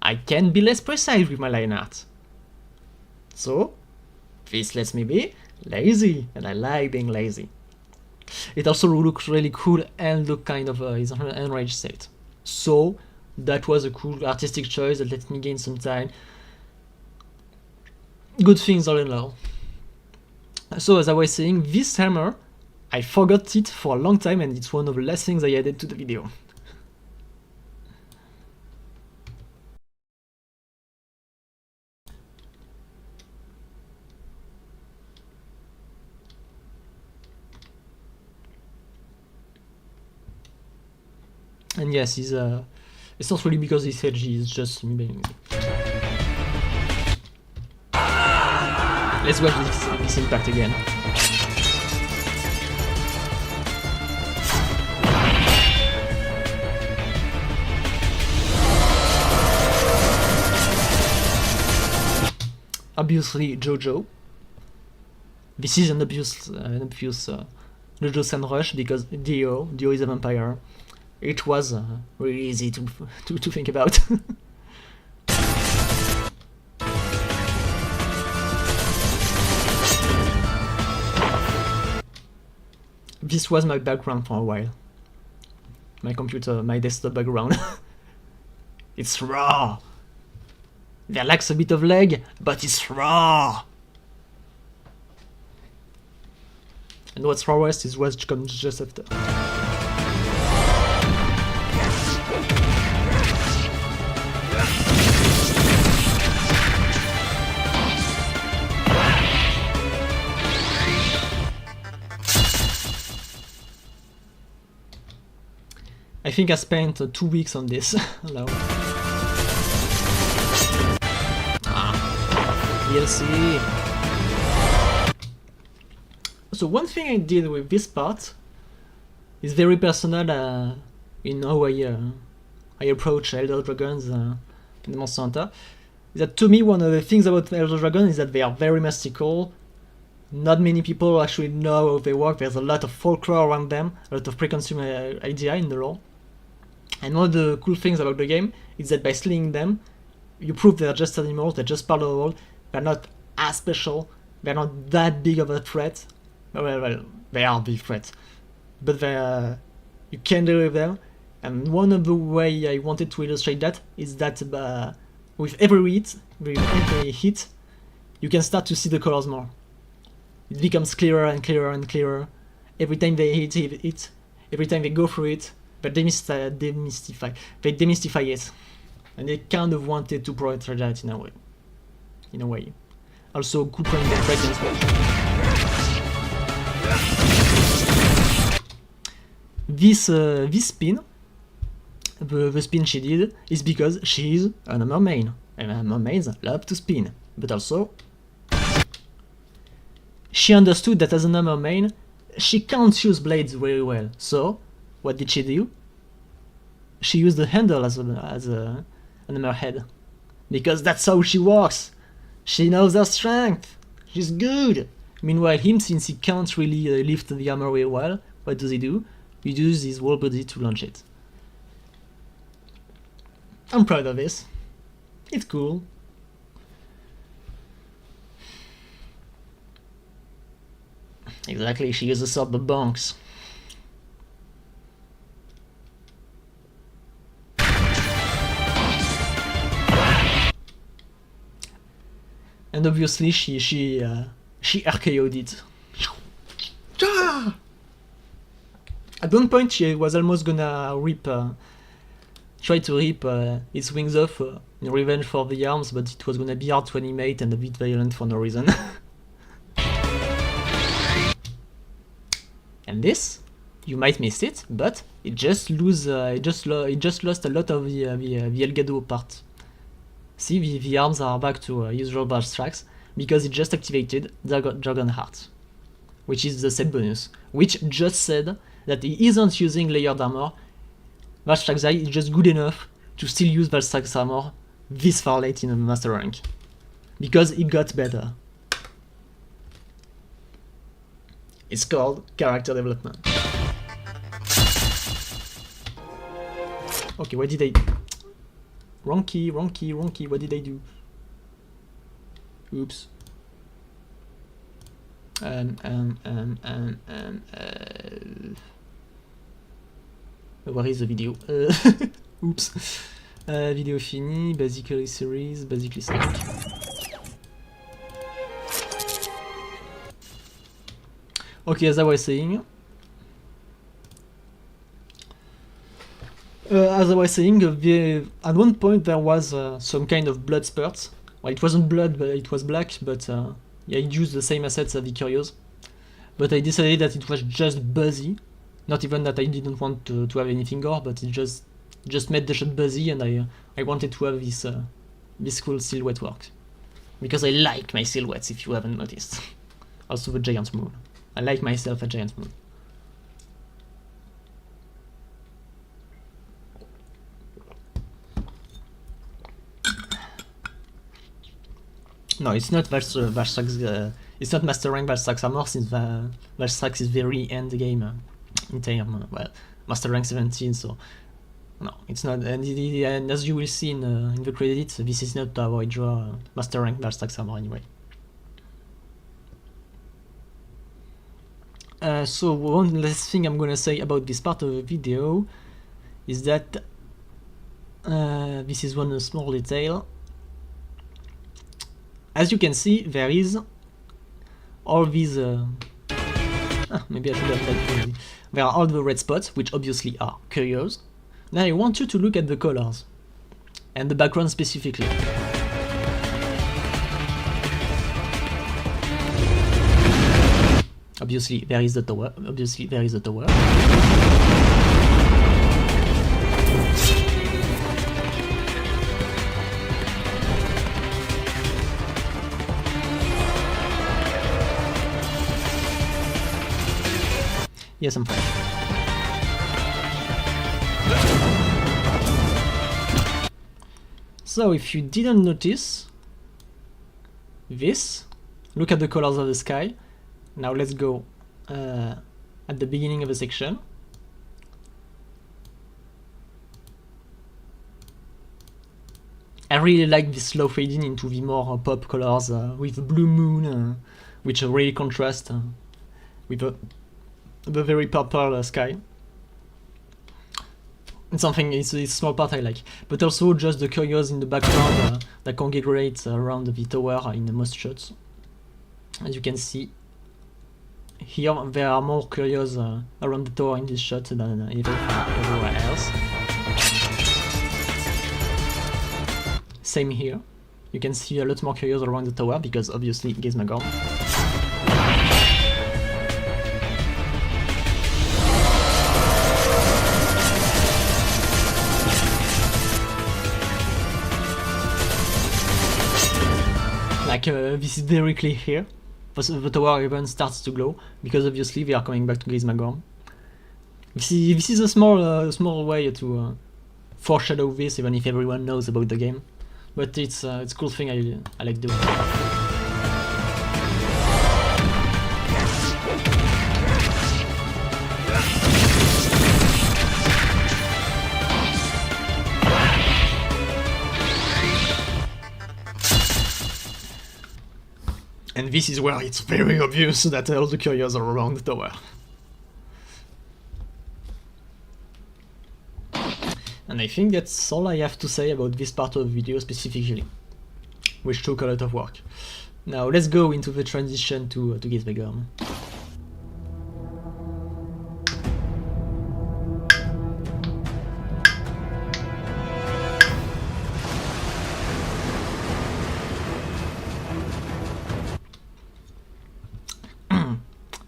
I can be less precise with my line art. So, this lets me be lazy, and I like being lazy. It also looks really cool and look kind of is an enraged state. So, that was a cool artistic choice that let me gain some time. Good things all in all. So, as I was saying, this hammer, I forgot it for a long time, and it's one of the last things I added to the video. And yes, it's not really because he's edgy, it's just me being... Let's watch this impact again. Obviously, JoJo. This is an obvious JoJo Sun Rush because Dio is a vampire. It was really easy to think about. This was my background for a while. My computer, my desktop background. It's raw. There lacks a bit of leg, but it's raw. And what's rawest is what comes just after. I think I spent 2 weeks on this alone. DLC. So one thing I did with this part is very personal in how I approach Elder Dragons in Monster Hunter. Is that to me one of the things about Elder Dragons is that they are very mystical. Not many people actually know how they work. There's a lot of folklore around them, a lot of preconceived idea in the lore. And one of the cool things about the game is that by slaying them, you prove they're just animals, they're just part of the world, they're not as special, they're not that big of a threat. Well, they are a big threat, but you can deal with them. And one of the ways I wanted to illustrate that is that with every hit, you can start to see the colors more. It becomes clearer and clearer and clearer. Every time they hit it, every time they go through it, but they demystify it, and they kind of wanted to portray that in a way. Also, cool point that breaking as well. This spin, the spin she did, is because she is an mermaid. And mermaids love to spin, but also she understood that as a mermaid, she can't use blades very well. So, what did she do? She used the handle as a hammerhead, because that's how she works. She knows her strength. She's good. Meanwhile, him, since he can't really lift the hammer very well, what does he do? He uses his whole body to launch it. I'm proud of this. It's cool. Exactly, she uses up the bunks. And obviously she RKO'd it. At one point she was almost gonna try to rip its wings off in revenge for the arms, but it was gonna be hard to animate and a bit violent for no reason. And this, you might miss it, but it just lost a lot of the Elgato part. See, the arms are back to usual bash tracks because it just activated Dragon Heart, which is the set bonus, which just said that he isn't using layered armor. Valstrax Eye is just good enough to still use Valstrax armor this far late in the master rank, because it got better. It's called character development. Okay, what did I... Wrong key, what did I do? Oops. Where is the video? Oops. Video fini, basically series, basically Sonic. Okay, as I was saying, at one point there was some kind of blood spurts. Well, it wasn't blood, but it was black, but yeah, it used the same assets as the Curios. But I decided that it was just buzzy. Not even that I didn't want to have anything gore, but it just made the shot buzzy, and I wanted to have this cool silhouette work. Because I like my silhouettes, if you haven't noticed. Also the giant moon. I like myself a giant moon. No, it's not Valstrax. It's not Master Rank Valstrax armor, since Valstrax is very end game in term. Well, Master Rank 17, so no, it's not. And as you will see in the credits, this is not how I draw Master Rank Valstrax armor anyway. So one last thing I'm gonna say about this part of the video is that this is one small detail. As you can see, there is all these maybe I should have done it. There are all the red spots, which obviously are curios. Now I want you to look at the colors and the background specifically. Obviously there is the tower. Yes, I'm fine. So if you didn't notice this, look at the colors of the sky. Now let's go at the beginning of the section. I really like this slow fading into the more pop colors with the blue moon, which really contrast with the very purple sky. It's something, it's a small part I like. But also just the curios in the background that congregate around the tower in most shots. As you can see, here there are more curios around the tower in this shot than everywhere else. Same here. You can see a lot more curios around the tower because obviously Gizmagorn. this is very clear here. The tower even starts to glow because obviously they are coming back to Grismagorn. This is a small way to foreshadow this, even if everyone knows about the game. But it's a cool thing I like doing. And this is where it's very obvious that all the couriers are around the tower. And I think that's all I have to say about this part of the video specifically, which took a lot of work. Now let's go into the transition to Grismagorn.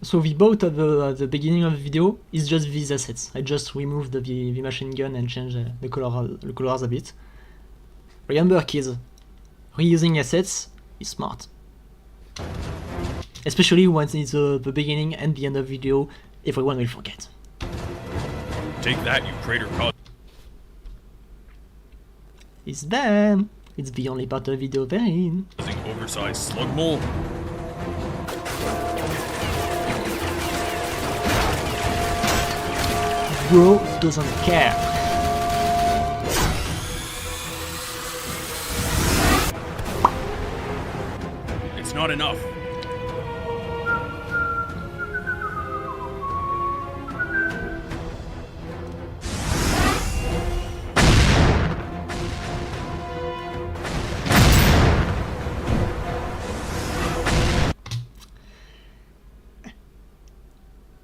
So the boat at the beginning of the video is just these assets. I just removed the machine gun and changed the colors a bit. Remember kids, reusing assets is smart. Especially once it's the beginning and the end of the video, everyone will forget. Take that, you traitor cod. It's them! It's the only part of the video they're in. Oversized slug mole. Bro doesn't care. It's not enough.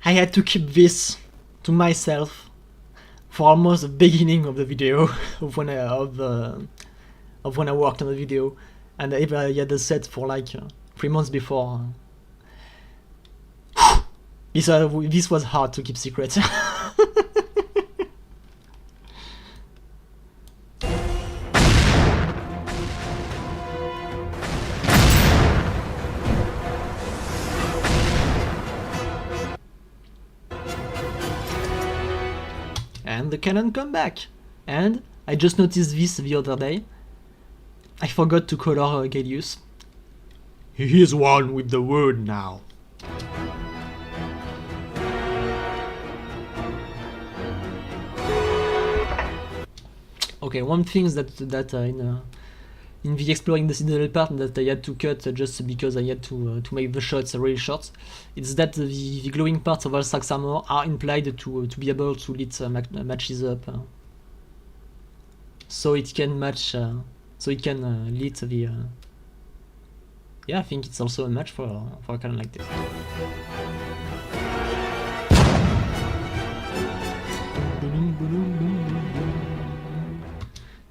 I had to keep this to myself for almost the beginning of the video of when I worked on the video, and I had the set for like 3 months before. This was hard to keep secret. And the cannon come back. And I just noticed this the other day. I forgot to color Galius. He is one with the word now. Okay, one thing that in the exploring the Citadel part that I had to cut just because I had to make the shots really short, it's that the glowing parts of Alstrax's armor are implied to be able to lit matches up, so it can match, so it can lit the. Yeah, I think it's also a match for a cannon like this.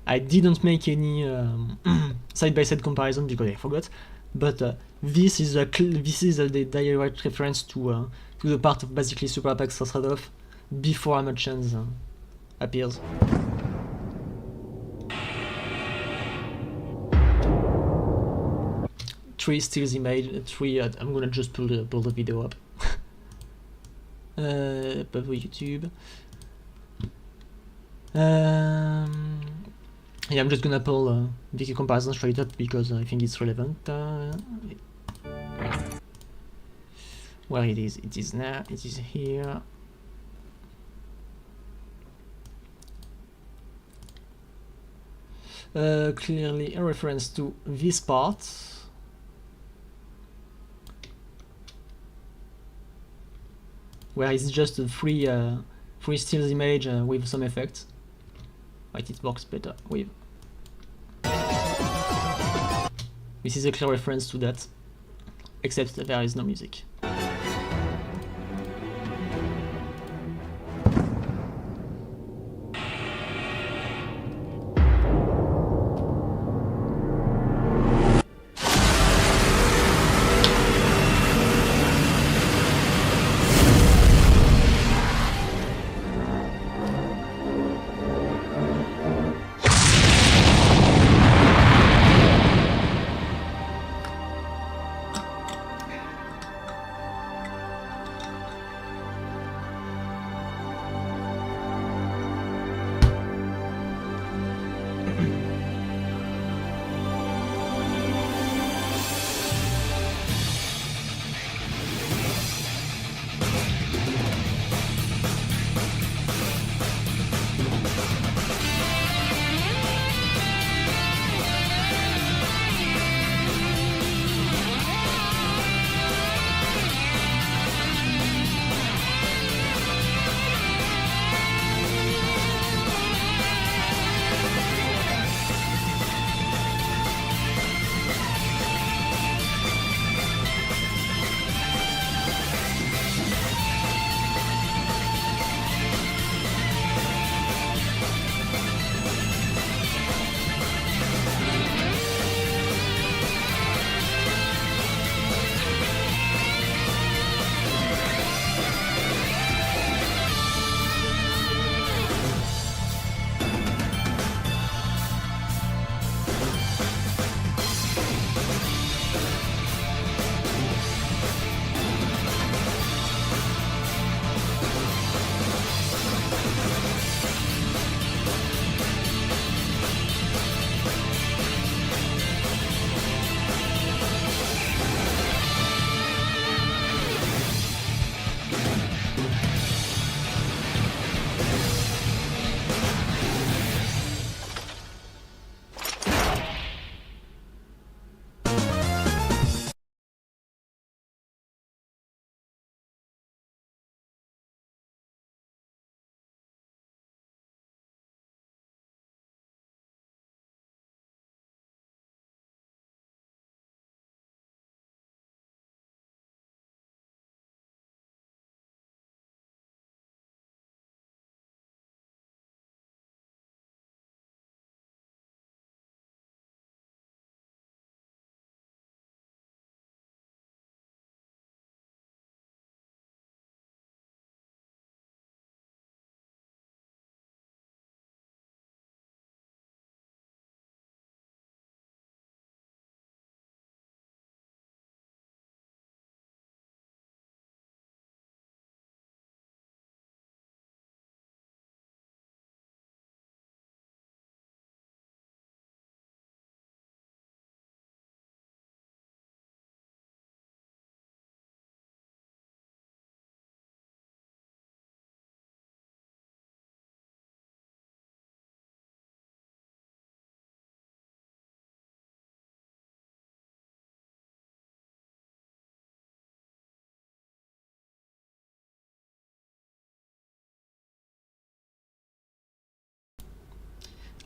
I didn't make any side-by-side comparison because I forgot, but this is the direct reference to the part of basically Super Apex Stradov before Armored Chains appears. Three steals image, three. I'm gonna just pull the video up. Pas YouTube. Yeah, I'm just gonna pull the comparison straight up because I think it's relevant. Where it is? It is now. It is here. Clearly a reference to this part. Where it's just a free stills image with some effects. Right, it works better with. This is a clear reference to that, except that there is no music.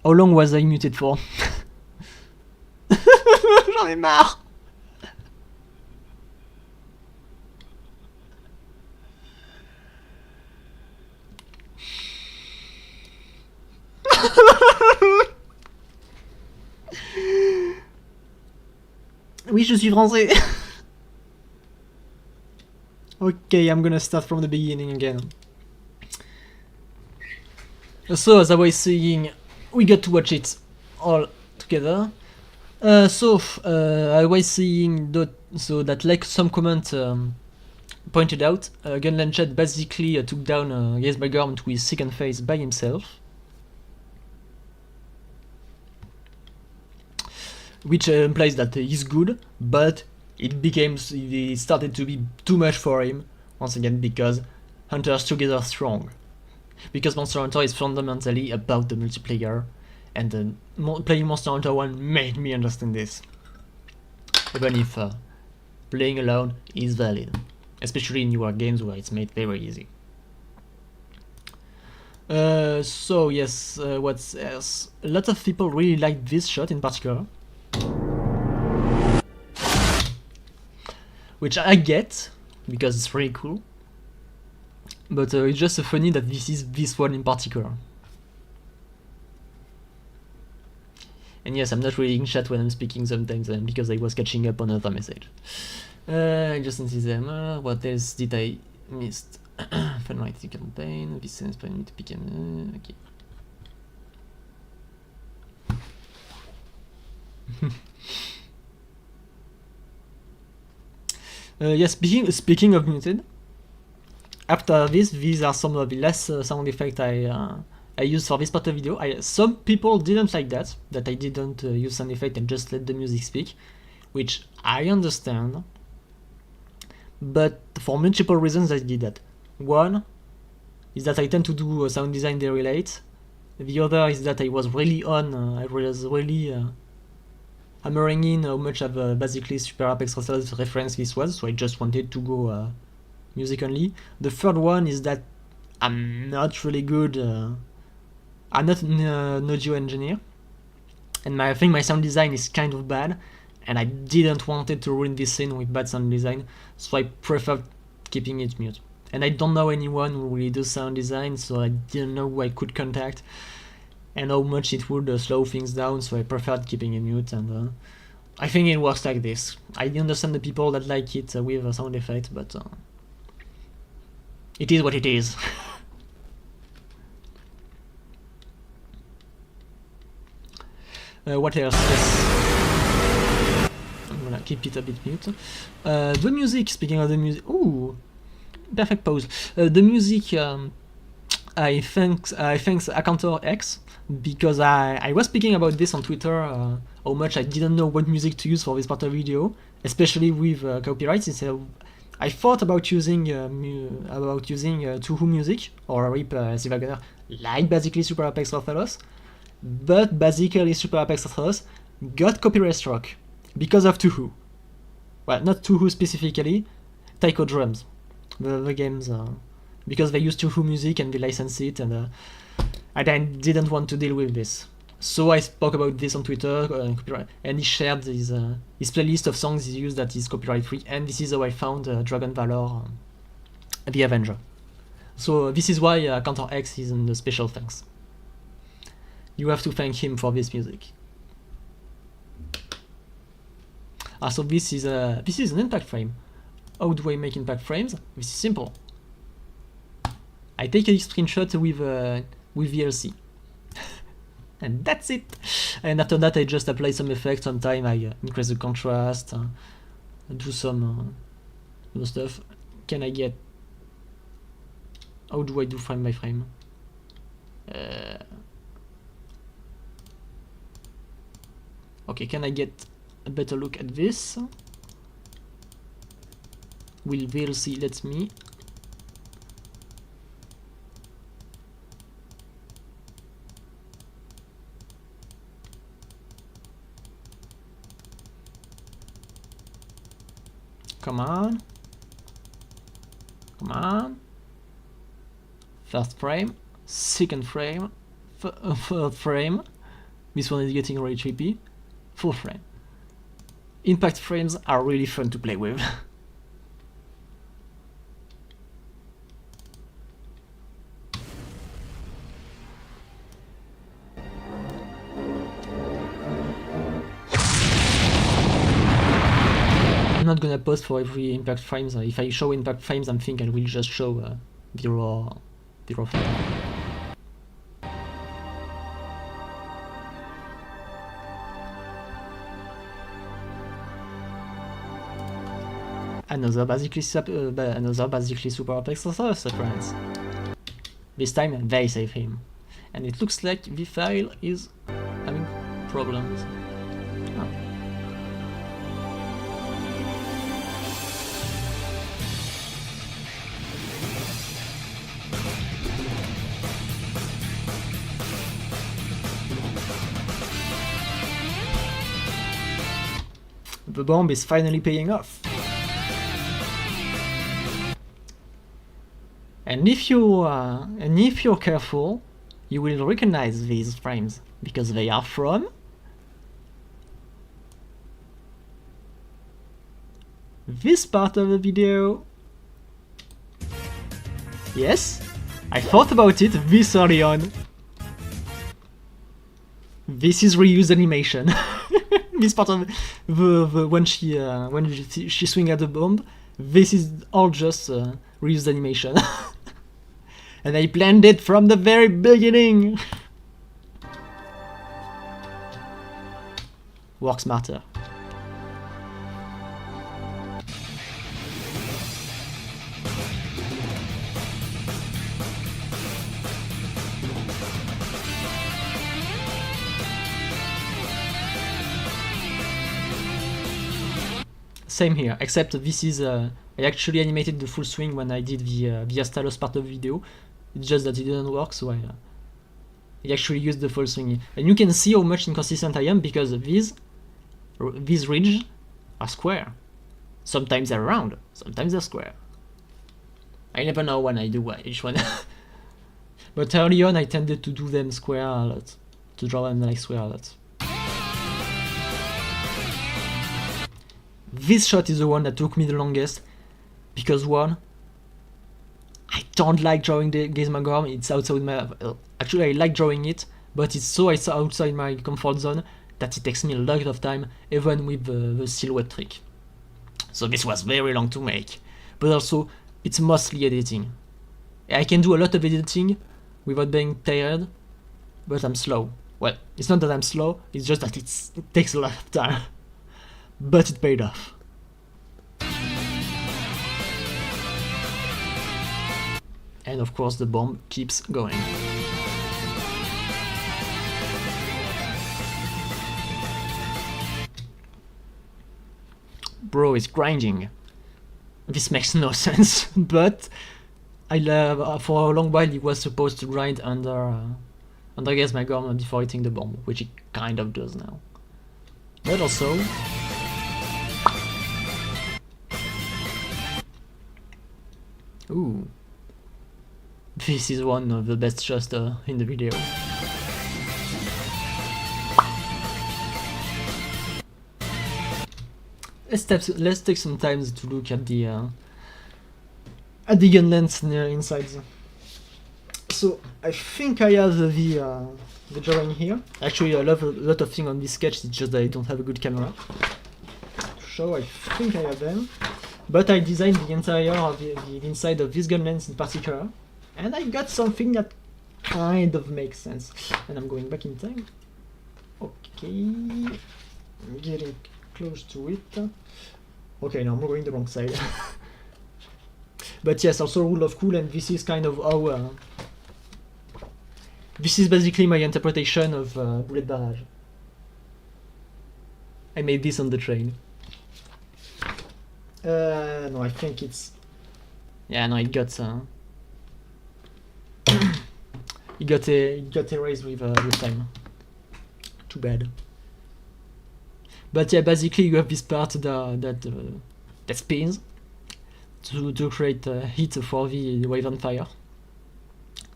How long was I muted for? J'en ai marre. Oui, je suis français. Okay, I'm gonna start from the beginning again. So, as I was saying, we got to watch it all together. I was saying that like some comment pointed out, Gunland Chat basically took down Jesbergorm to his second phase by himself. Which implies that he's good, but it started to be too much for him, once again, because Hunters together strong. Because Monster Hunter is fundamentally about the multiplayer, and playing Monster Hunter 1 made me understand this. Even if playing alone is valid, especially in newer games where it's made very easy. So yes, what's else? A lot of people really like this shot in particular. Which I get, because it's really cool. But it's just funny that this is this one in particular. And yes, I'm not reading chat when I'm speaking sometimes, because I was catching up on other message. I just see them. What else did I miss? Funwriting campaign. This inspired me to pick okay. Yes, speaking of muted, after this, these are some of the last sound effects I used for this part of the video. Some people didn't like that I didn't use sound effect and just let the music speak, which I understand, but for multiple reasons I did that. One is that I tend to do sound design very late. The other is that I was really hammering in how much of basically Super Apex Rusters reference this was, so I just wanted to go music only. The third one is that I'm not really good, I'm not an audio engineer, and I think my sound design is kind of bad, and I didn't want it to ruin this scene with bad sound design, so I preferred keeping it mute. And I don't know anyone who really does sound design, so I didn't know who I could contact and how much it would slow things down, so I preferred keeping it mute, and I think it works like this. I understand the people that like it with a sound effect, but it is what it is. What else? Yes. I'm gonna keep it a bit mute. The music, speaking of the music, ooh, perfect pose. The music, I thanks Accountor X, because I was speaking about this on Twitter, how much I didn't know what music to use for this part of the video, especially with copyrights. Instead, I thought about using Tuhu music or Rip Silvagoner, like basically Super Apex Rusters, but basically Super Apex Rusters got copyright struck because of Tuhu. Well, not Tuhu specifically, Taiko Drums, the games, because they use Tuhu music and they license it, and I didn't want to deal with this. So I spoke about this on Twitter, and he shared his playlist of songs he used that is copyright free, and this is how I found Dragon Valor, the Avenger. So this is why Counter X is in the special thanks. You have to thank him for this music. So this is an impact frame. How do I make impact frames? This is simple. I take a screenshot with VLC. And that's it. And after that I just apply some effects. Sometimes I increase the contrast, do some stuff. Can I get... How do I do frame by frame? Okay, can I get a better look at this? Will VLC let me? Come on. Come on. First frame, second frame, third frame. This one is getting really trippy. Full frame. Impact frames are really fun to play with. I'm not gonna post for every impact frames. If I show impact frames, I'm thinking I will just show the raw frame. Another basically super complex reference. This time they save him, and it looks like the file is having problems. Oh. The bomb is finally paying off. And if you're careful, you will recognize these frames because they are from this part of the video. Yes, I thought about it this early on. This is reused animation. This part of the when she swing at the bomb, this is all just reused animation. And I planned it from the very beginning. Work smarter. Same here, except this is I actually animated the full swing when I did the Astalos part of the video. It's just that it didn't work, so I actually used the full swing. And you can see how much inconsistent I am because these ridges are square. Sometimes they're round, sometimes they're square. I never know when I do each one. But early on I tended to do them square a lot, to draw them like square a lot. This shot is the one that took me the longest, because one, I don't like drawing the Gizmagorm, it's outside my... actually I like drawing it, but it's so outside my comfort zone that it takes me a lot of time, even with the silhouette trick. So this was very long to make, but also it's mostly editing. I can do a lot of editing without being tired, but I'm slow. Well, it's not that I'm slow, it's just that it takes a lot of time. But it paid off. And of course the bomb keeps going. Bro is grinding. This makes no sense, but I love, for a long while he was supposed to grind under Gizmagorm before hitting the bomb, which he kind of does now. But also, ooh, this is one of the best shots in the video. Let's take some time to look at the gun length inside. So I think I have the drawing here. Actually, I love a lot of things on this sketch. It's just that I don't have a good camera to show. I think I have them. But I designed the interior of the inside of this gun lens in particular, and I got something that kind of makes sense. And I'm going back in time. Okay, I'm getting close to it. Okay, no, I'm going the wrong side. But yes, also rule of cool, and this is kind of how... this is basically my interpretation of Bullet Barrage. I made this on the train. No, I think it's... yeah, no, it got... it got erased with time. Too bad. But yeah, basically you have this part that spins to create heat for the wave on fire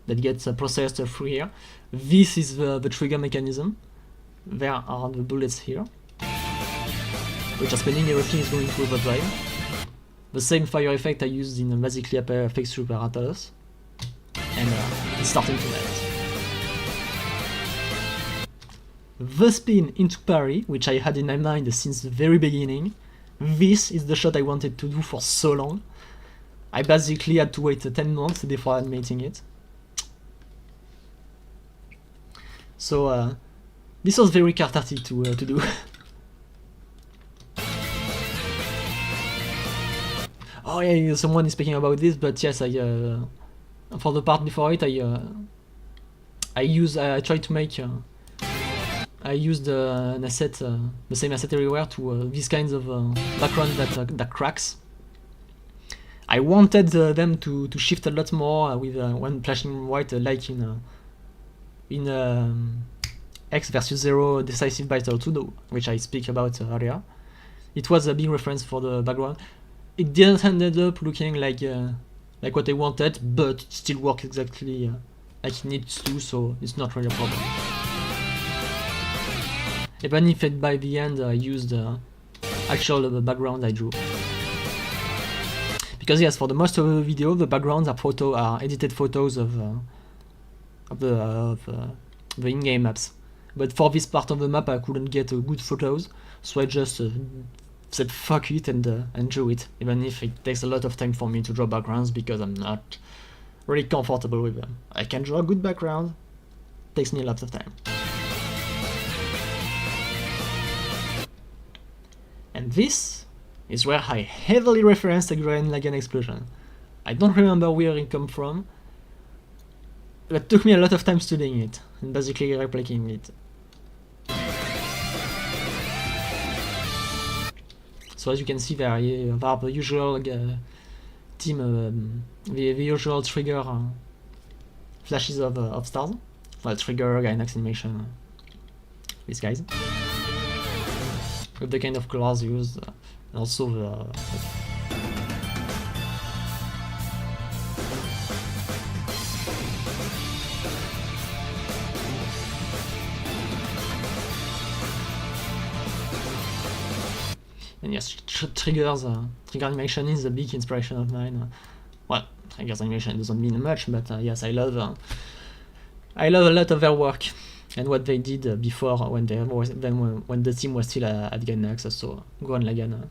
that gets processed through here. This is the trigger mechanism. there are the bullets here, which are spinning, everything is going to overdrive. The same fire effect I used in basically Apex Super Apparatus, and it's starting to melt. The spin into parry, which I had in my mind since the very beginning. This is the shot I wanted to do for so long. I basically had to wait 10 months before animating it. So this was very cathartic to do. Oh yeah, someone is speaking about this, but yes, I for the part before it, I tried to make. I used an asset, the same asset everywhere to these kinds of background that cracks. I wanted them to shift a lot more with when flashing white, like in X versus 0 Decisive Battle 2, which I speak about earlier. It was a big reference for the background. It didn't end up looking like what I wanted, but it still works exactly like it needs to, so it's not really a problem. Even if by the end I used actual background I drew. Because yes, for the most of the video, the backgrounds are edited photos of the in-game maps. But for this part of the map, I couldn't get good photos, so I just said fuck it and drew it. Even if it takes a lot of time for me to draw backgrounds because I'm not really comfortable with them. I can draw a good background, takes me lots of time. And this is where I heavily referenced the Gurren Lagann explosion. I don't remember where it came from, but it took me a lot of time studying it and basically replicating it. So as you can see there are the usual the usual trigger flashes of stars. Well, trigger, Gainax animation, these guys. With the kind of colors used, and also the and yes, triggers, trigger animation is a big inspiration of mine. Well, triggers animation doesn't mean much, but yes, I love a lot of their work. And what they did before, when the team was still at Gainax, so Gurren Lagann.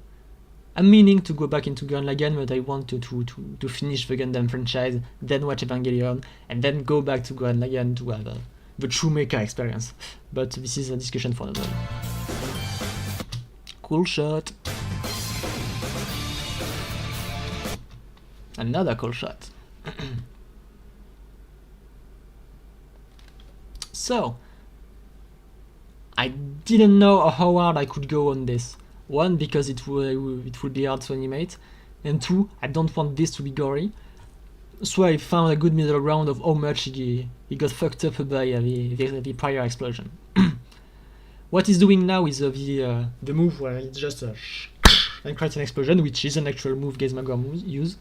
I'm meaning to go back into Gurren Lagann, but I want to finish the Gundam franchise, then watch Evangelion, and then go back to Gurren Lagann to have the true mecha experience. But this is a discussion for another. Cool shot. Another cool shot. So, I didn't know how hard I could go on this. One, because it would be hard to animate, and two, I don't want this to be gory. So I found a good middle ground of how much he got fucked up by the prior explosion. What he's doing now is the move where it's just and creates an explosion, which is an actual move Gazemagor use,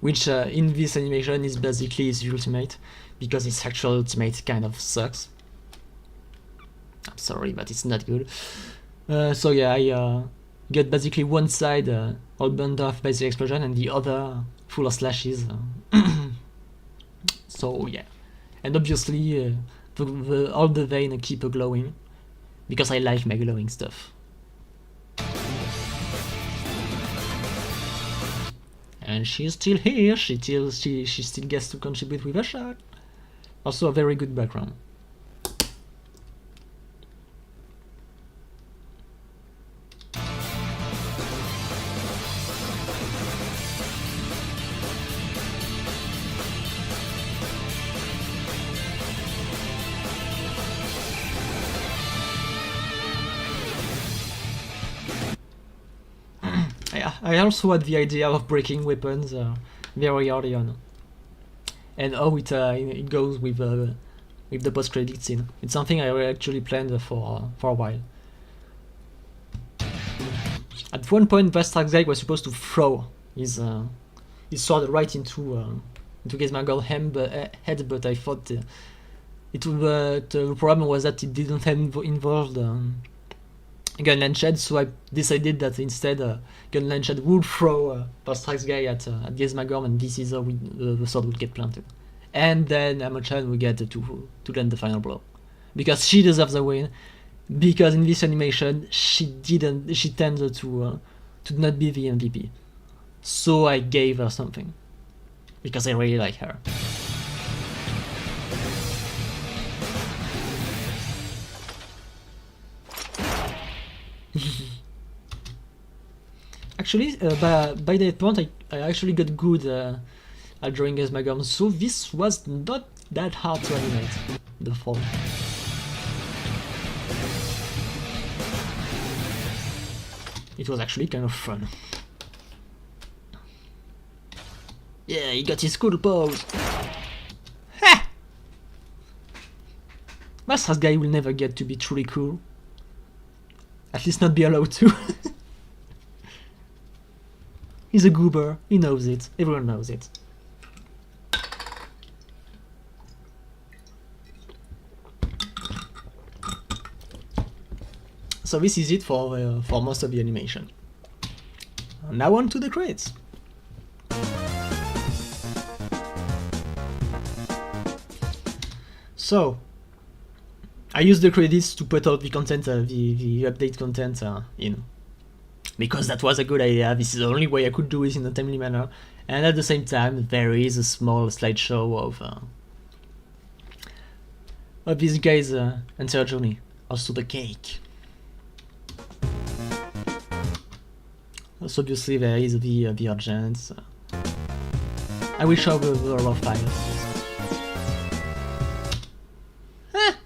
which in this animation is basically his ultimate, because his actual ultimate kind of sucks. I'm sorry, but it's not good. So yeah, I got basically one side all burned off by the explosion and the other full of slashes. So yeah, and obviously all the veins keep glowing because I like my glowing stuff. And she's still here. She still gets to contribute with a shot. Also a very good background. I also had the idea of breaking weapons very early on, and how it goes with the post-credit scene. It's something I actually planned for a while. At one point, Vastraxai was supposed to throw his sword right into Gazemagor's head, but I thought The problem was that it didn't have involved Gunland Shed, so I decided that instead Gunland Shed would throw Pulse Strikes guy at Gizmagorm, and this is how the sword would get planted. And then Amochan would get to land the final blow. Because she deserves a win, because in this animation she tended to not be the MVP. So I gave her something. Because I really like her. Actually, by that point, I actually got good at drawing Gizmagorm, so this was not that hard to animate, the fall. It was actually kind of fun. Yeah, he got his cool pose! Ha! Master's guy will never get to be truly cool. At least not be allowed to. He's a goober, he knows it, everyone knows it. So this is it for most of the animation. Now on to the credits. So, I use the credits to put out the content, the update content in. Because that was a good idea, this is the only way I could do it in a timely manner. And at the same time, there is a small slideshow of this guy's entire journey. Also the cake. Also obviously there is the urgents. I will show the raw file.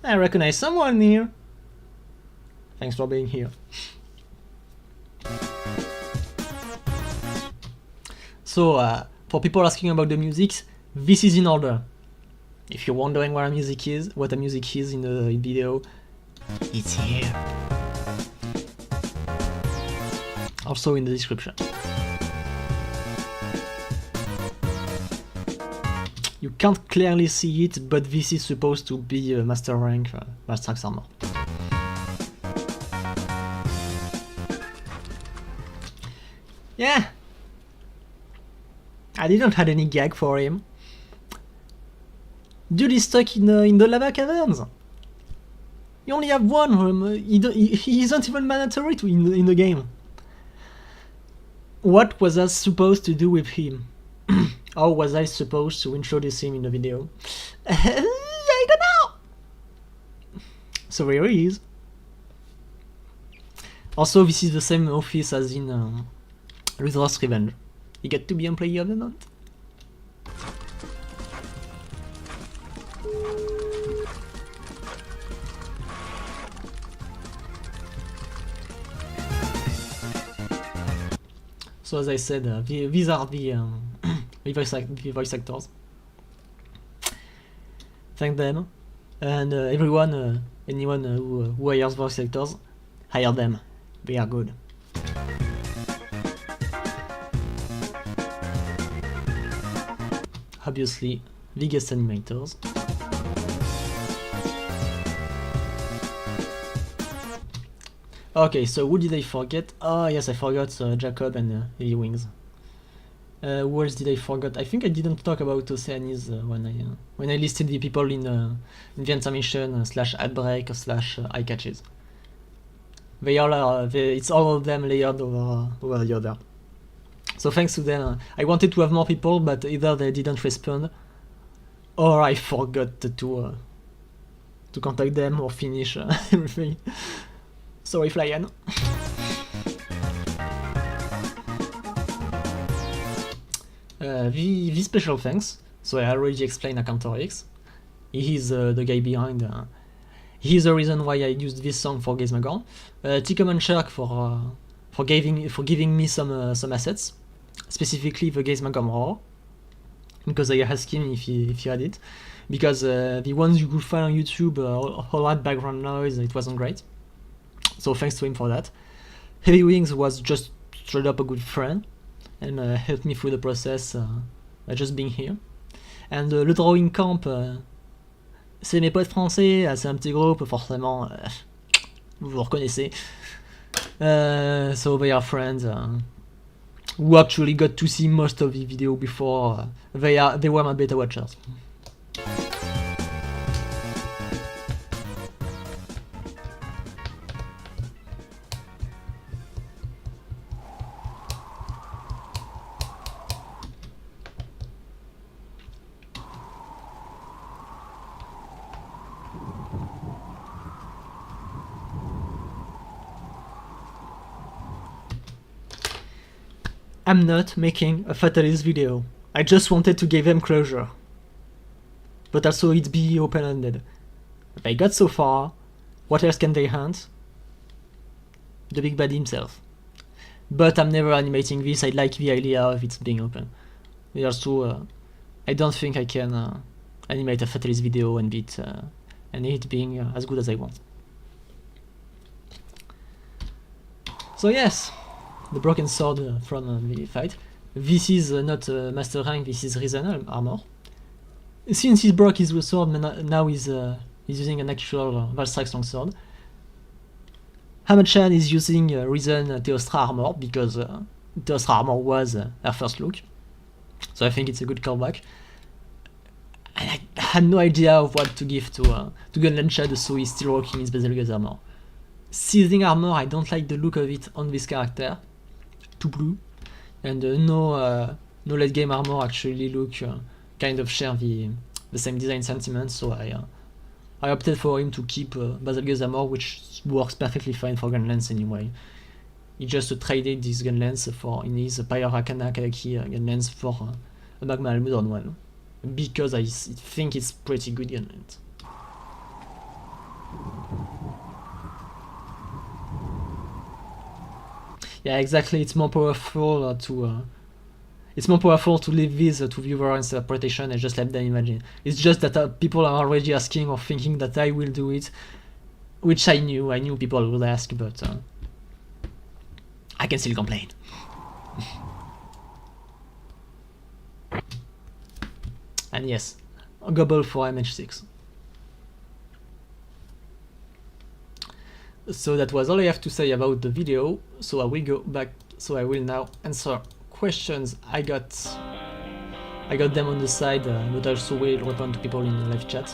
I recognize someone here. Thanks for being here. So, for people asking about the music, this is in order. If you're wondering what a music is in the video, it's here. Also in the description. You can't clearly see it, but this is supposed to be a master rank Mastrax armor. Yeah! I didn't had any gag for him. Dude is stuck in the lava caverns. You only have one. He isn't even mandatory in the game. What was I supposed to do with him? How was I supposed to introduce him in the video? I don't know! So here he is. Also, this is the same office as in Ruthless Revenge. You get to be Employee of the Month. So as I said, these are the voice actors. Thank them, and anyone who hires voice actors, hire them. They are good. Obviously, the guest animators. Okay, so who did I forget? Oh yes, I forgot Jacob and Heavy Wings. Who else did I forget? I think I didn't talk about Oceanis when I listed the people in the intermission / ad break / eye catches. They all are. It's all of them layered over the other. So thanks to them, I wanted to have more people, but either they didn't respond, or I forgot to contact them or finish everything. Sorry, Flyan. The special thanks. So I already explained Accountor X. He is the guy behind. He is the reason why I used this song for Gizmagorm. Ticom and Shark for giving me some assets, specifically the Gizmagorm Roar, because I asked him if he had it, because the ones you could find on YouTube all had background noise. It wasn't great. So thanks to him for that. Heavy Wings was just straight up a good friend and helped me through the process by just being here. And Le Drawing Camp c'est mes potes français, c'est un petit groupe, forcément, vous vous reconnaissez. So they are friends who actually got to see most of the video before they were my beta watchers. I'm not making a Fatalist video. I just wanted to give them closure. But also it be open-ended. They got so far, what else can they hunt? The big bad himself. But I'm never animating this, I like the idea of it being open. And also, I don't think I can animate a Fatalist video and it being as good as I want. So yes, the broken sword from the fight. This is not master rank, this is Risen armor. Since he broke his sword, now he's using an actual Valstrike's longsword. Hamachan is using Risen Theostra armor because Theostra armor was her first look. So I think it's a good callback. And I had no idea of what to give to Gunlanchad, so he's still rocking his Basilga's armor. Seizing armor, I don't like the look of it on this character. Too blue. And no late game armor actually look kind of share the same design sentiment, so I opted for him to keep Basilga's armor, which works perfectly fine for Gunlance anyway. He just traded this Gunlance in his Pyre Arcana Kayaki Gunlance for a Magma Almudron one, because I think it's pretty good Gunlance. Yeah, exactly. It's more powerful to leave this to viewer interpretation and just let them imagine. It's just that people are already asking or thinking that I will do it, which I knew people would ask, but I can still complain. And yes, a gobble for MH6. So that was all I have to say about the video, so I will go back, so I will now answer questions I got them on the side, but also will respond to people in the live chat.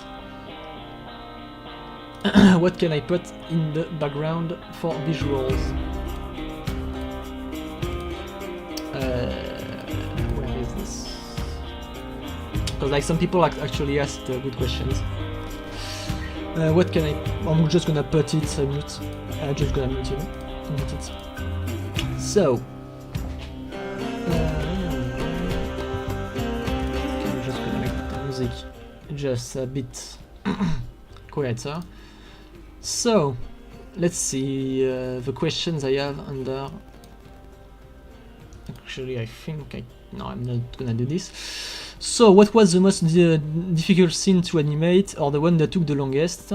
What can I put in the background for visuals? Where is this? Because like some people actually asked good questions. What can I'm just gonna put it mute. I'm just gonna mute it. So I'm just gonna make the music just a bit quieter. So let's see the questions I have under. Actually, I think no, I'm not gonna do this. So, what was the most difficult scene to animate, or the one that took the longest?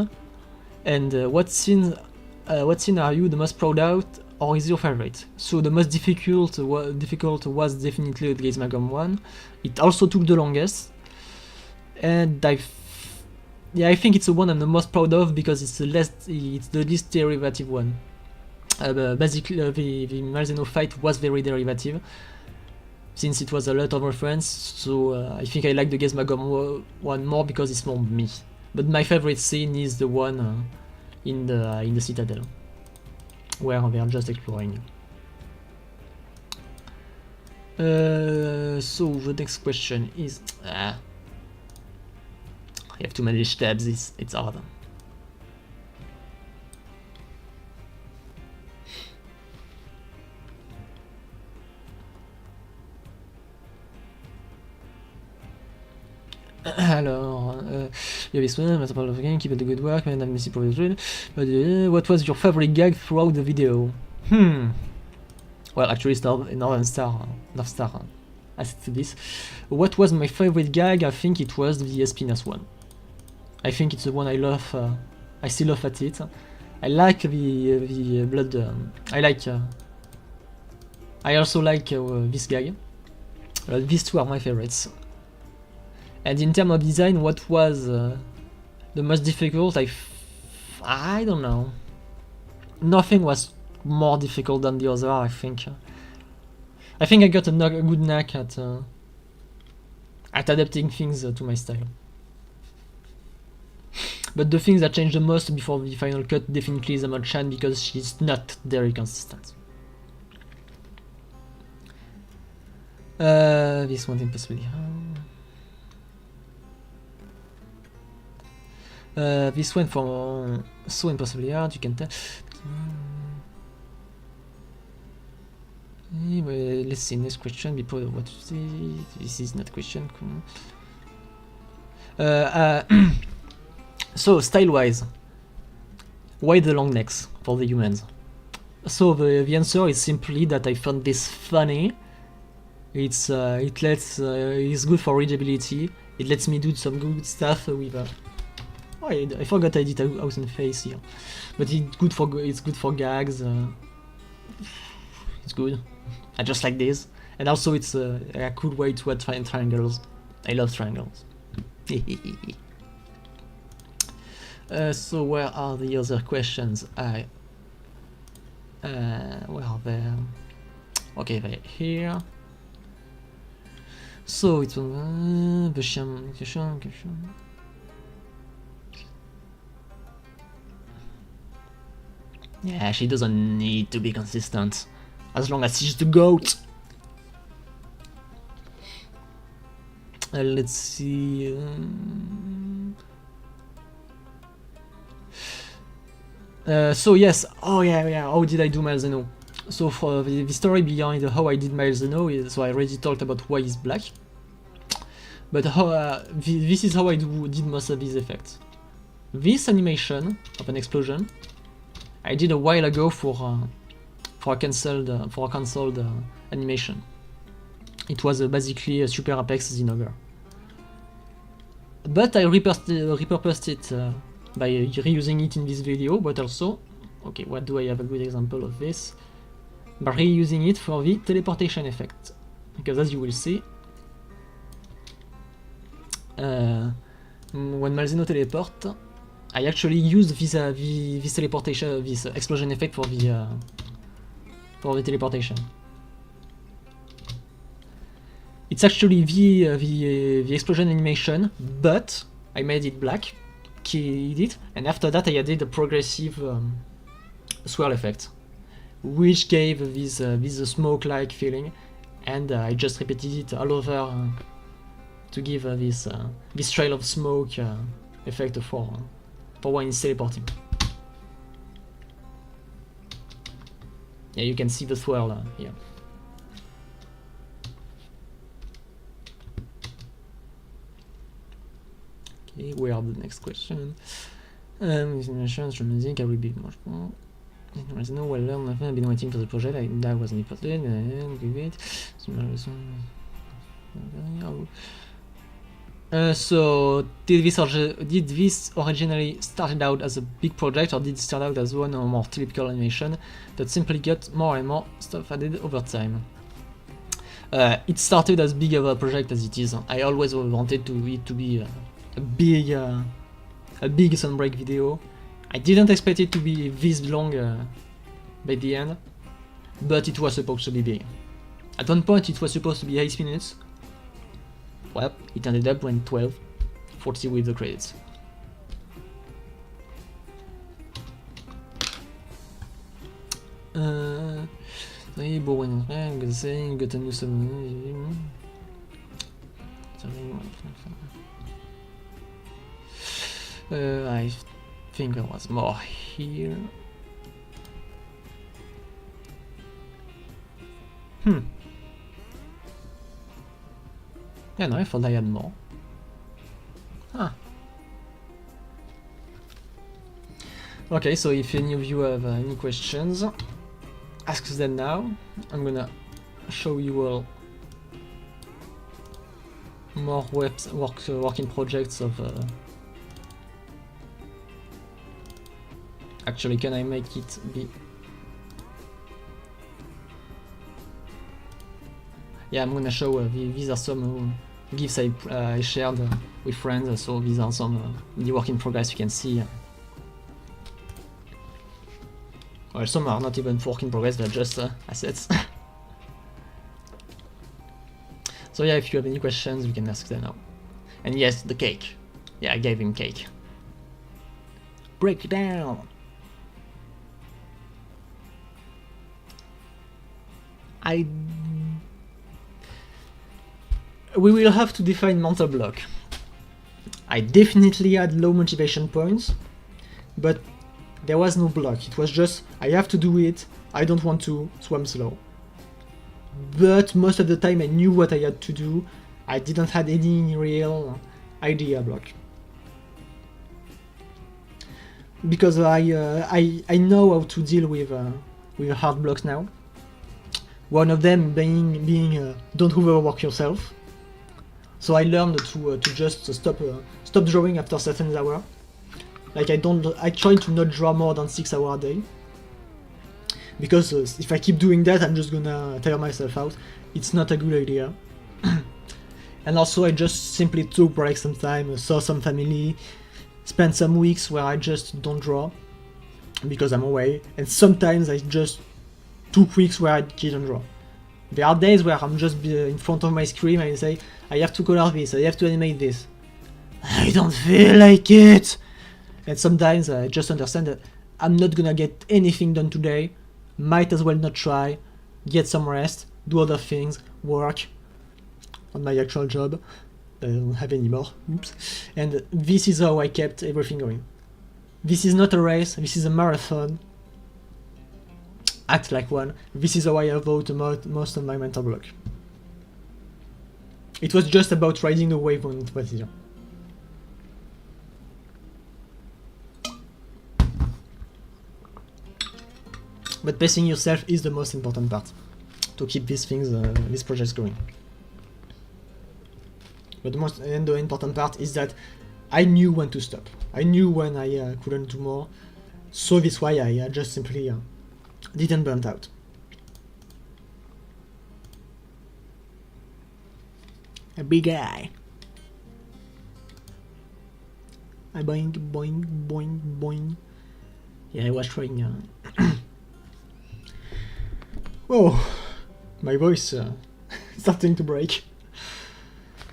And what scene are you the most proud of, or is your favorite? So the most difficult was definitely the Gaze Magom one. It also took the longest, and I think it's the one I'm the most proud of because it's the least derivative one. Basically, the Malzeno fight was very derivative, since it was a lot of reference, so I think I like the Gaze Magom one more because it's more me. But my favorite scene is the one in the Citadel, where they are just exploring. So the next question is, I have to manage tabs. It's hard. Alors, you have explained as part of the game, keep up the good work, and I'm for the drill. But what was your favorite gag throughout the video? Well, actually, it's North Star. I said to this. What was my favorite gag? I think it was the Espinas one. I think it's the one I love. I still laugh at it. I like the blood. I also like this gag. These two are my favorites. And in terms of design, what was The most difficult, I don't know. Nothing was more difficult than the other, I think. I think I got a good knack at adapting things to my style. But the thing that changed the most before the final cut definitely is Emma-chan, because she's not very consistent. This one impossibly hard. This one for so impossibly hard, you can tell. Anyway, let's see, next question before what to say. This is not question. So, style-wise, why the long necks for the humans? So the answer is simply that I found this funny. It's good for readability. It lets me do some good stuff with. Oh, I forgot I did out in face here, but it's good for gags. It's good. I just like this, and also it's a cool way to add triangles. I love triangles. So where are the other questions? Where are they? Okay, they're here. So it's yeah, she doesn't need to be consistent as long as she's the GOAT. Let's see. So yes, oh yeah, how did I do Miles Zeno? So for the story behind how I did Miles Zeno is, so I already talked about why he's black, but how this is how I did most of these effects. This animation of an explosion I did a while ago for a cancelled animation. It was basically a Super Apex Xenogre, but I repurposed it by reusing it in this video, but also, okay, what do I have a good example of this? By reusing it for the teleportation effect, because as you will see, when Malzeno teleport, I actually use this teleportation, this explosion effect for the teleportation. It's actually the explosion animation, but I made it black, keyed it, and after that I added a progressive swirl effect, which gave this smoke-like feeling, and I just repeated it all over to give this trail of smoke effect for when it's teleporting. Yeah, you can see the swirl here. Okay, where are the next question? With emotions from music, I will be much more. There's no well learned. I've been waiting for the project. That wasn't important. So did this originally started out as a big project, or did it start out as one or more typical animation that simply got more and more stuff added over time? It started as big of a project as it is. I always wanted it to be a big Sunbreak video. I didn't expect it to be this long by the end, but it was supposed to be big. At one point it was supposed to be 8 minutes. Well, it ended up when 12:40 with the credits. Got a new sub. I think there was more here. Yeah, no, I thought I had more. Huh. Okay, so if any of you have any questions, ask them now. I'm gonna show you all more working projects of. Actually, can I make it be? Yeah, I'm gonna show these are some GIFs I shared with friends. So these are some the work in progress you can see. Well, some are not even work in progress, they're just assets. So yeah, if you have any questions, you can ask them now. And yes, the cake. Yeah, I gave him cake. Break it down. We will have to define mental block. I definitely had low motivation points, but there was no block. It was just, I have to do it, I don't want to, so I'm slow. But most of the time I knew what I had to do. I didn't have any real idea block. Because I know how to deal with hard blocks now. One of them being don't overwork yourself. So I learned to just stop drawing after certain hour. Like I try to not draw more than 6 hours a day. Because if I keep doing that, I'm just gonna tire myself out. It's not a good idea. And also I just simply took breaks sometime, saw some family, spent some weeks where I just don't draw because I'm away, and sometimes I just took weeks where I didn't draw. There are days where I'm just in front of my screen and I say, I have to color this, I have to animate this. I don't feel like it! And sometimes I just understand that I'm not gonna get anything done today, might as well not try, get some rest, do other things, work on my actual job. I don't have any more, oops. And this is how I kept everything going. This is not a race, this is a marathon. Act like one. This is how I avoid most of my mental block. It was just about riding the wave when it was here. But pacing yourself is the most important part to keep these things, these projects going. But the important part is that I knew when to stop. I knew when I couldn't do more. So that's why I just simply didn't burn out. A big eye. I boing, boing, boing, boing. Yeah, I was trying. Oh, my voice starting to break.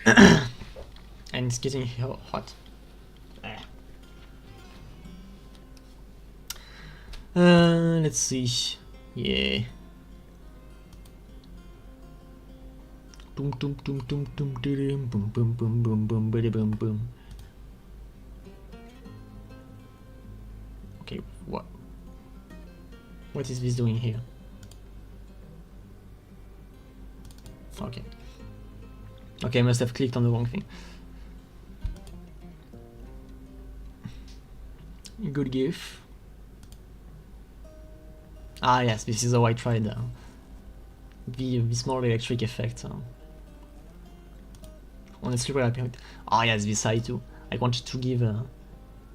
And it's getting hot. Let's see. Yeah. Boom, boom, boom, boom, boom, boom, boom, boom, boom, boom, boom, boom, boom. Okay, what is this doing here? Okay. Okay, I must have clicked on the wrong thing. Good GIF. Ah yes, this is how I tried the small electric effect. Honestly, very happy with it. Ah yes, this eye too. I wanted to give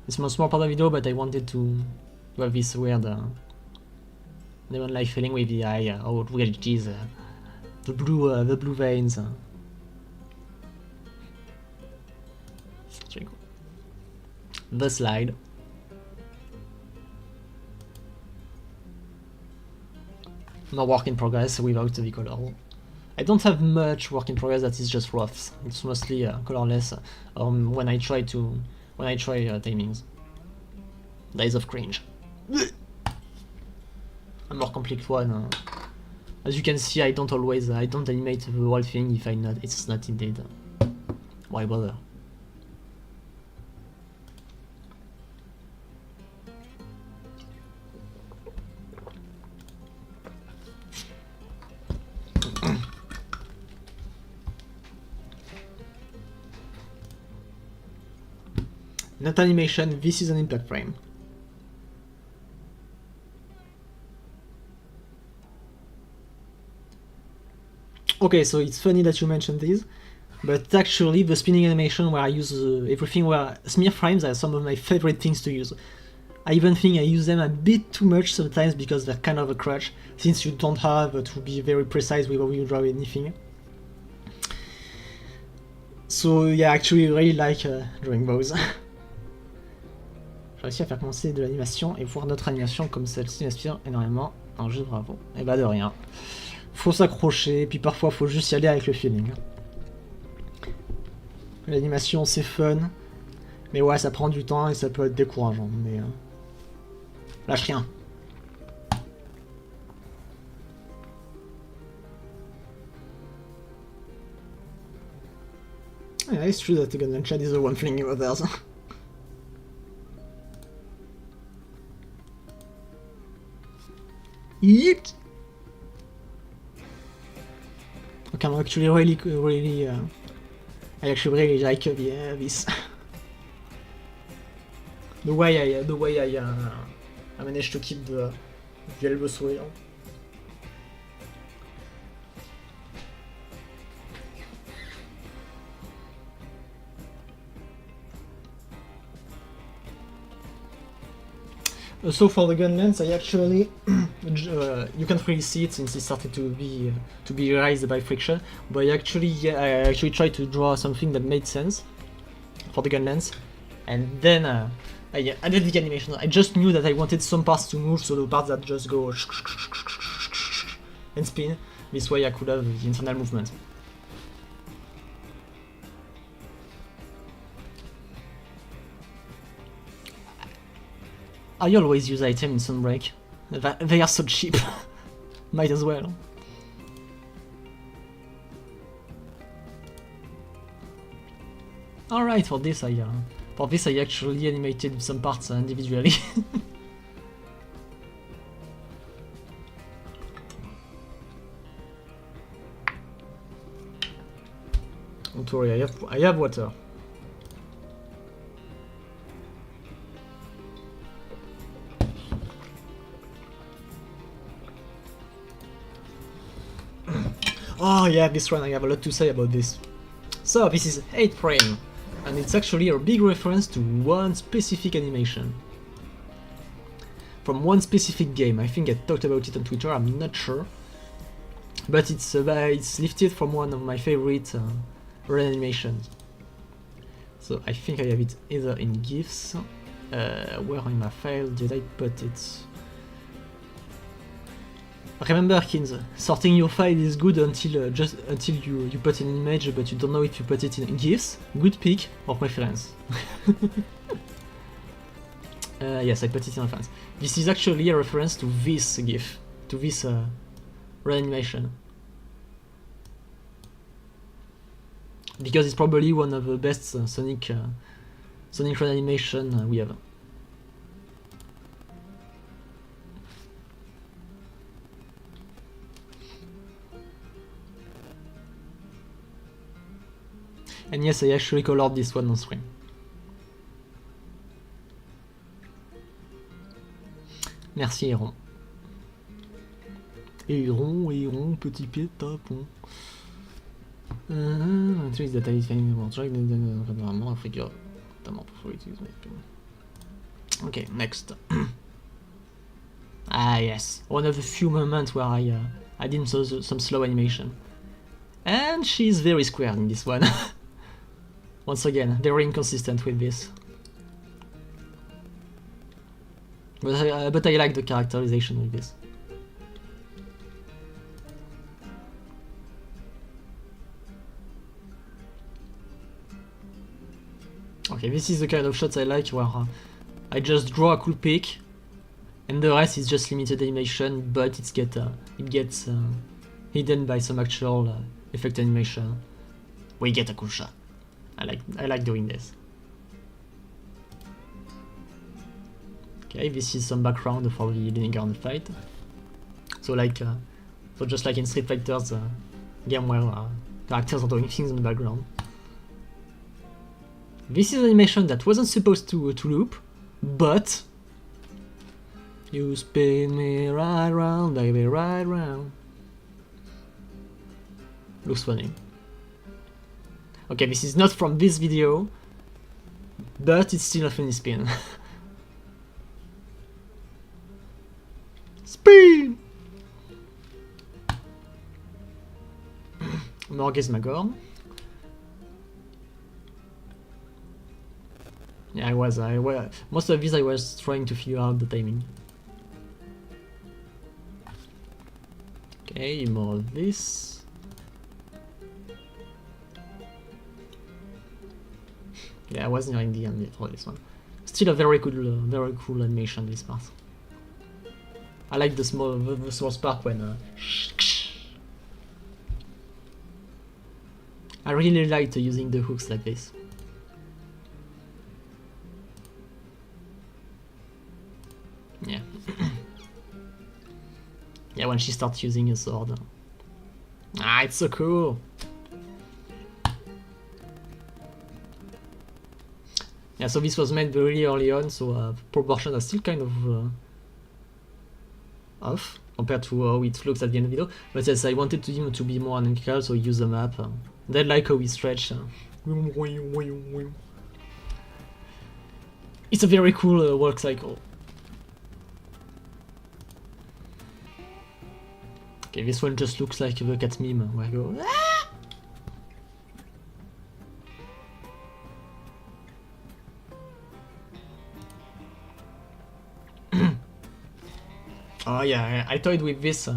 it's a small part of the video, but I wanted to have this weird never like feeling with the eye. How weird it is. The blue veins. It's very cool. The slide. No work in progress without the color. I don't have much work in progress that is just roughs. It's mostly colorless when I try timings. Days of cringe. A more complete one. As you can see, I don't animate the whole thing if it's not indeed. Why bother? Not animation, this is an impact frame. Okay, so it's funny that you mentioned this, but actually the spinning animation where I use everything, where smear frames are some of my favorite things to use. I even think I use them a bit too much sometimes because they're kind of a crutch, since you don't have to be very precise with how you draw anything. So yeah, actually really like drawing those. J'ai réussi à faire commencer de l'animation et voir d'autres animations comme celle-ci m'inspire énormément. Un jeu, bravo. Et bah de rien. Faut s'accrocher, puis parfois faut juste y aller avec le feeling. L'animation c'est fun, mais ouais ça prend du temps et ça peut être décourageant, mais lâche rien. Yeah, it's true that the gun launcher is the one thing over there. Yeet! Okay, I'm actually really I actually really like this. the way I managed to keep the elbow sway. So for the gun lens, I actually you can't really see it since it started to be raised by friction. But I actually tried to draw something that made sense for the gun lens, and then I added the animation. I just knew that I wanted some parts to move, so the parts that just go and spin. This way I could have the internal movement. I always use items in Sunbreak. They are so cheap. Might as well. Alright, for this I actually animated some parts individually. Don't worry, I have water. Oh yeah, this one, I have a lot to say about this. So, this is 8 frame, and it's actually a big reference to one specific animation. From one specific game. I think I talked about it on Twitter, I'm not sure. But it's lifted from one of my favorite run animations. So I think I have it either in GIFs. Where in my file did I put it? Remember, kids, sorting your file is good until you put in an image, but you don't know if you put it in GIFs. Good pick or preference. Yes, I put it in reference. This is actually a reference to this GIF, to this run animation. Because it's probably one of the best Sonic run animation we have. And yes, I actually colored this one on screen. Merci Héron. Héron, petit pied tapon. Okay, next. Ah yes, one of the few moments where I did some slow animation. And she's very square in this one. Once again, very inconsistent with this. But I like the characterization with this. Okay, this is the kind of shots I like where I just draw a cool pic and the rest is just limited animation, but it gets hidden by some actual effect animation. We get a cool shot. I like doing this. Okay, this is some background for the linear fight. So just like in Street Fighter's game where characters are doing things in the background. This is an animation that wasn't supposed to loop, but you spin me right round, baby, right round. Looks funny. Okay, this is not from this video, but it's still a funny spin. Spin! Morgasmagorn. Yeah, most of these I was trying to figure out the timing. Okay, more of this. Yeah, I was nearing the end for this one. Still a very cool animation, this part. I like the small part when I really liked using the hooks like this. Yeah. Yeah, when she starts using a sword. Ah, it's so cool! Yeah, so this was made very early on, so proportions are still kind of off compared to how it looks at the end of the video. But yes, I wanted him to be more analytical, so I use the map. They like how we stretch. It's a very cool work cycle. Okay, this one just looks like the cat meme where I go, ah! Oh yeah, I toyed with this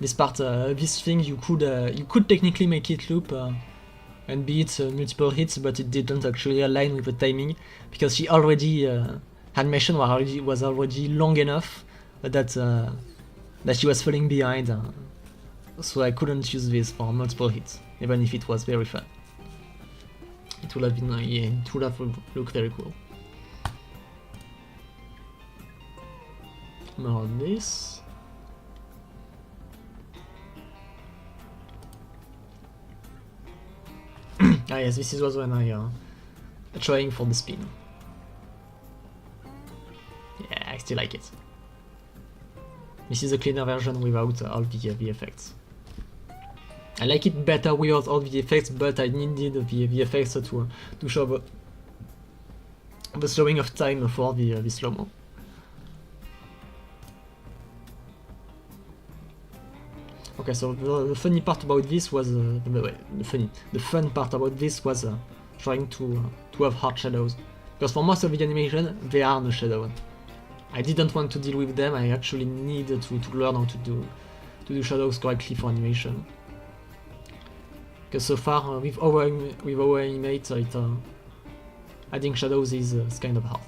this part, this thing. You could technically make it loop and be it multiple hits, but it didn't actually align with the timing because she already animation was already long enough that she was falling behind. So I couldn't use this for multiple hits, even if it was very fun. It would have been, yeah, it would have looked very cool. More of this. Ah yes, this was when I trying for the spin. Yeah, I still like it. This is a cleaner version without all the effects. I like it better without all the effects, but I needed the effects to show the slowing of time for the slow-mo. Okay, so the funny part about this was the fun part about this was trying to have hard shadows, because for most of the animation there are no shadows. I didn't want to deal with them. I actually needed to learn how to do shadows correctly for animation. Because so far with our animate, adding shadows is kind of hard.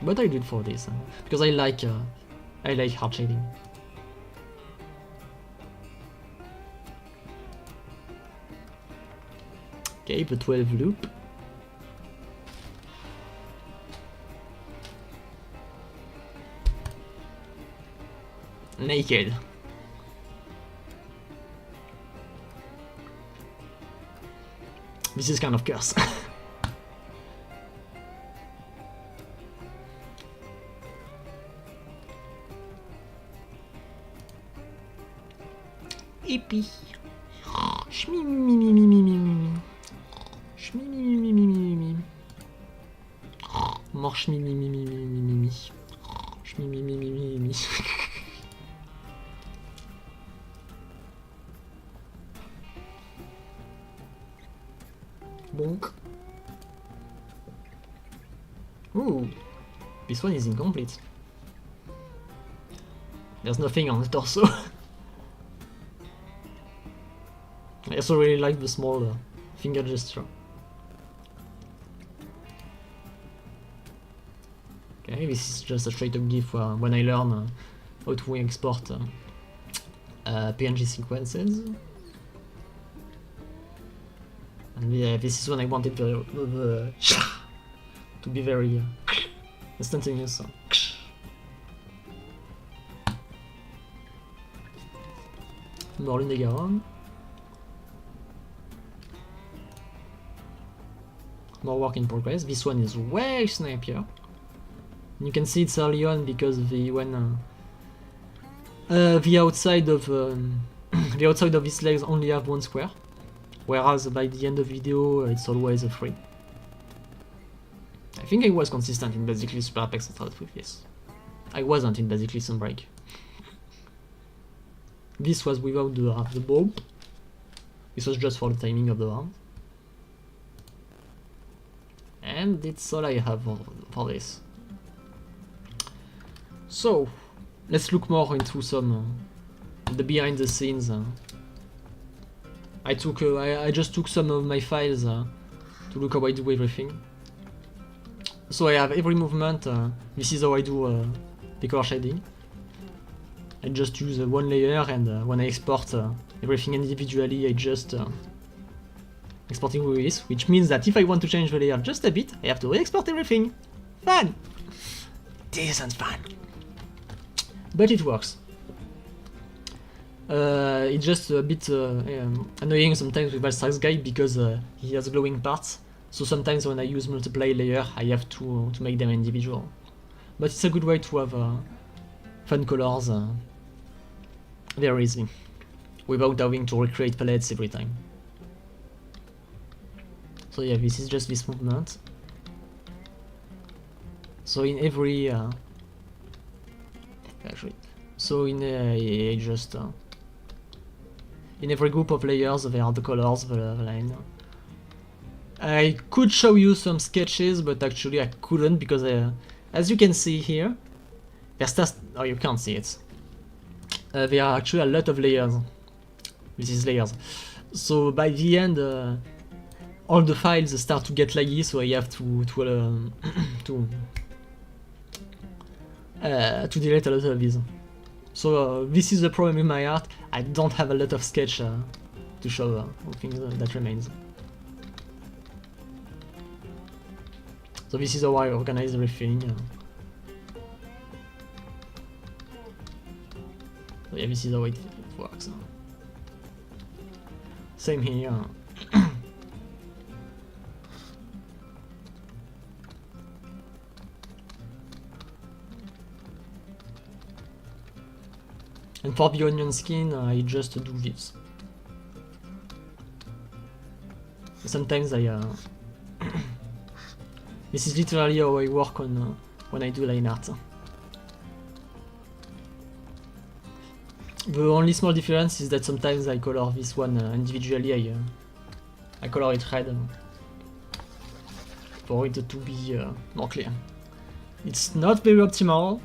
But I do it for this because I like hard shading. Okay, the 12 loop. Naked. This is kind of curse. Hippie. More Bonk. Ooh, this one is incomplete. There's nothing on the torso. I also really like the small finger gesture. Okay, this is just a straight up GIF when I learn how to export PNG sequences. And yeah, this is when I wanted to be very instantaneous. More in the Garonne. More work in progress. This one is way snappier. You can see it's early on because the outside of the outside of his legs only have one square, whereas by the end of the video it's always a 3. I think I was consistent in basically Super Apex started with this. I wasn't in basically Sunbreak. This was without the bulb. This was just for the timing of the round. And that's all I have for this. So, let's look more into some the behind the scenes. I just took some of my files to look how I do everything. So I have every movement. This is how I do the color shading. I just use one layer, and when I export everything individually, I just exporting with this, which means that if I want to change the layer just a bit, I have to re-export everything. Fun! This isn't fun. But it works. It's just a bit annoying sometimes with Valstrax Guide because he has glowing parts. So sometimes when I use multiply layer, I have to make them individual. But it's a good way to have fun colors very easily, without having to recreate palettes every time. So yeah, this is just this movement. So in every actually, so in just in every group of layers there are the colors, the line. I could show you some sketches, but actually I couldn't because as you can see here, there's just, oh, you can't see it. There are actually a lot of layers. This is layers. So by the end, all the files start to get laggy, so I have to delete a lot of these. So this is the problem with my art. I don't have a lot of sketch to show things that remains. So this is how I organize everything. So yeah, this is how it works. Same here. And for the onion skin, I just do this. Sometimes I this is literally how I work on when I do line art. The only small difference is that sometimes I color this one individually. I color it red for it to be more clear. It's not very optimal,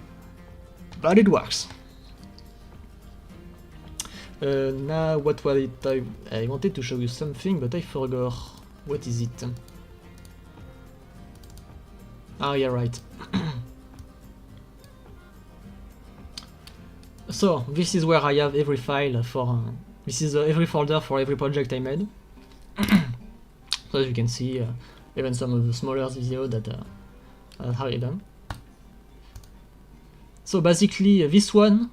but it works. Now, what was it? I wanted to show you something, but I forgot. What is it? Ah, yeah, right. So, this is where I have every file for... this is every folder for every project I made. So as you can see, even some of the smaller videos that are already done. So basically, this one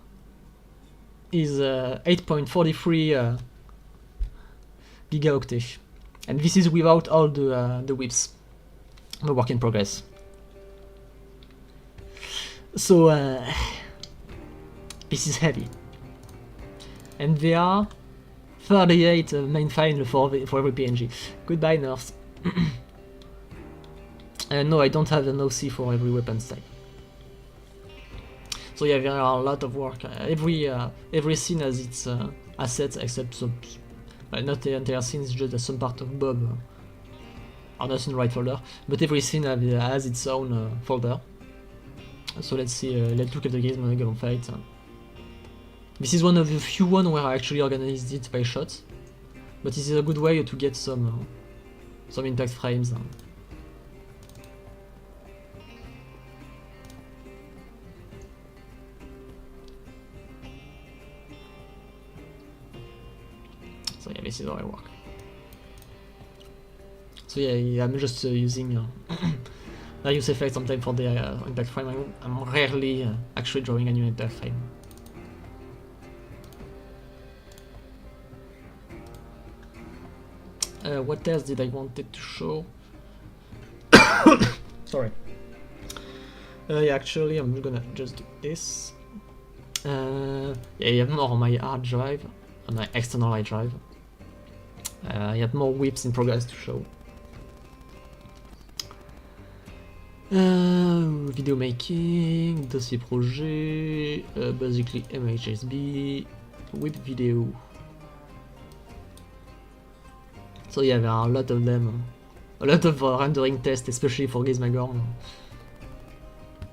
is 8.43 gigaoctave, and this is without all the whips, the work in progress. So this is heavy, and there are 38 main files for every PNG. Goodbye, nurse. No, I don't have an OC for every weapon type. So yeah, there are a lot of work. Every scene has its assets, except some, not the entire scene, it's just some part of Bob are not in the right folder. But every scene has its own folder. So let's see. Let's look at the game fight. This is one of the few ones where I actually organized it by shots, but this is a good way to get some impact frames. So yeah, this is how I work. So yeah, I'm just using use effect sometimes for the impact frame. I'm rarely actually drawing a new impact frame. What else did I wanted to show? Sorry. Yeah, actually, I'm gonna just do this. Yeah, I have more on my hard drive, on my external hard drive. I have more whips in progress to show. Video making, dossier projet, basically MHSB, whip video. So yeah, there are a lot of them. A lot of rendering tests, especially for Gizmagorm.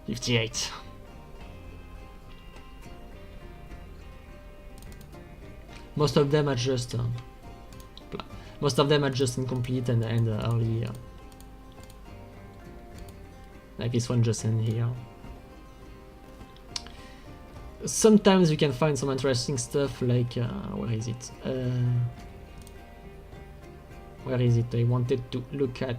58. Most of them are just incomplete and early. Like this one just in here. Sometimes you can find some interesting stuff like where is it? Where is it? I wanted to look at.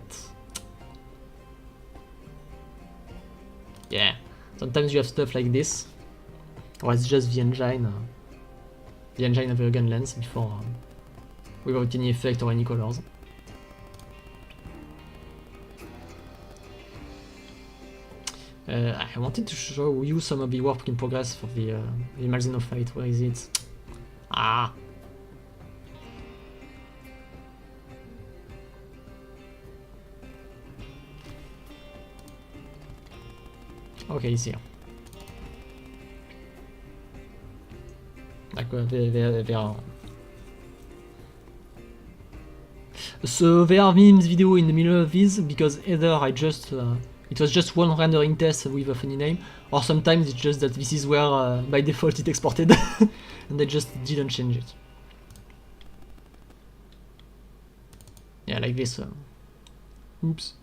Yeah, sometimes you have stuff like this, or it's just the engine of the gun lens before, without any effect or any colors. I wanted to show you some of the work in progress for the Malzeno fight. Where is it? Ah! Okay, it's here. Like they are. So there are memes video in the middle of this because either I just it was just one rendering test with a funny name, or sometimes it's just that this is where by default it exported and they just didn't change it. Yeah, like this. Oops.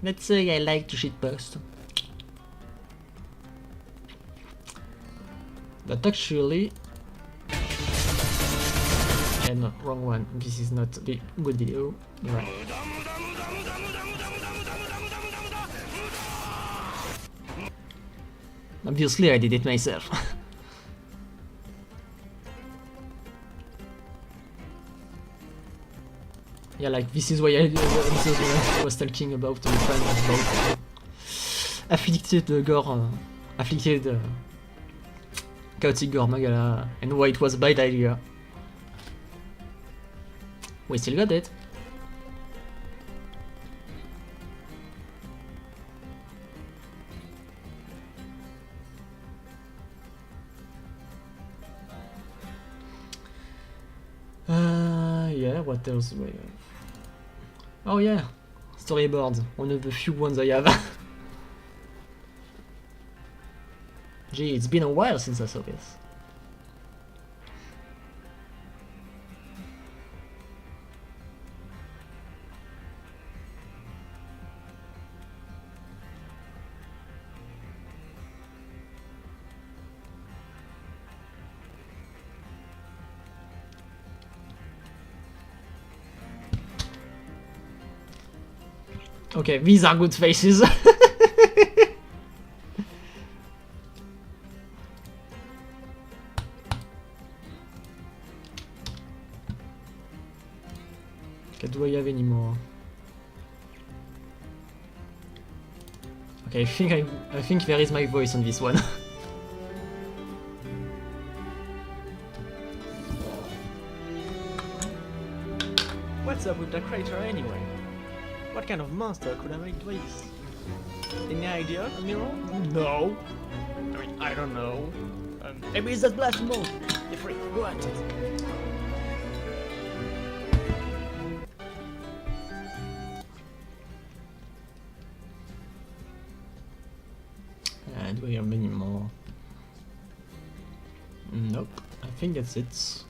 Let's say I like to shitpost. But actually... Yeah, no, wrong one. This is not a good video. You're right. Obviously I did it myself. Yeah, like this is why I was talking about the friend about afflicted gore, afflicted chaotic gore Magala, and why it was a bad idea. We still got it. Yeah, what else do I have? Oh yeah, storyboards, one of the few ones I have. Gee, it's been a while since I saw this. Okay, these are good faces. Okay, do I have any more? Okay, I think there is my voice on this one. What's up with the crater anyway? What kind of monster could have made this? Any idea, Admiral? No. I mean, I don't know. Maybe it's that blast mode. You're free. Go at it. Do we have many more? Nope. I think that's it.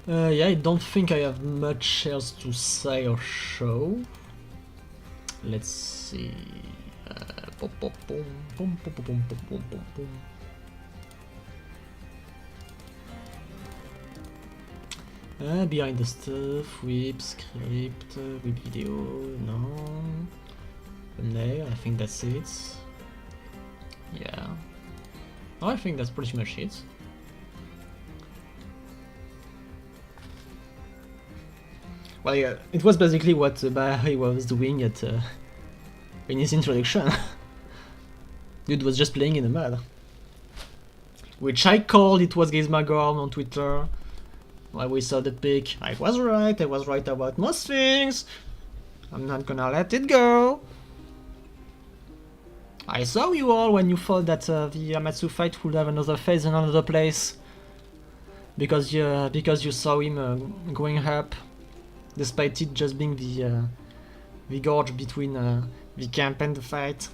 Yeah, I don't think I have much else to say or show. Let's see. Behind the stuff, whip, script, whip video, no. Thumbnail, I think that's it. Yeah. Oh, I think that's pretty much it. Well, yeah, it was basically what Barry was doing at in his introduction. Dude was just playing in the mud. Which I called it was Gizmagorm on Twitter. While we saw the pic, I was right about most things. I'm not gonna let it go. I saw you all when you thought that the Amatsu fight would have another phase in another place. Because you saw him going up, despite it just being the gorge between the camp and the fight.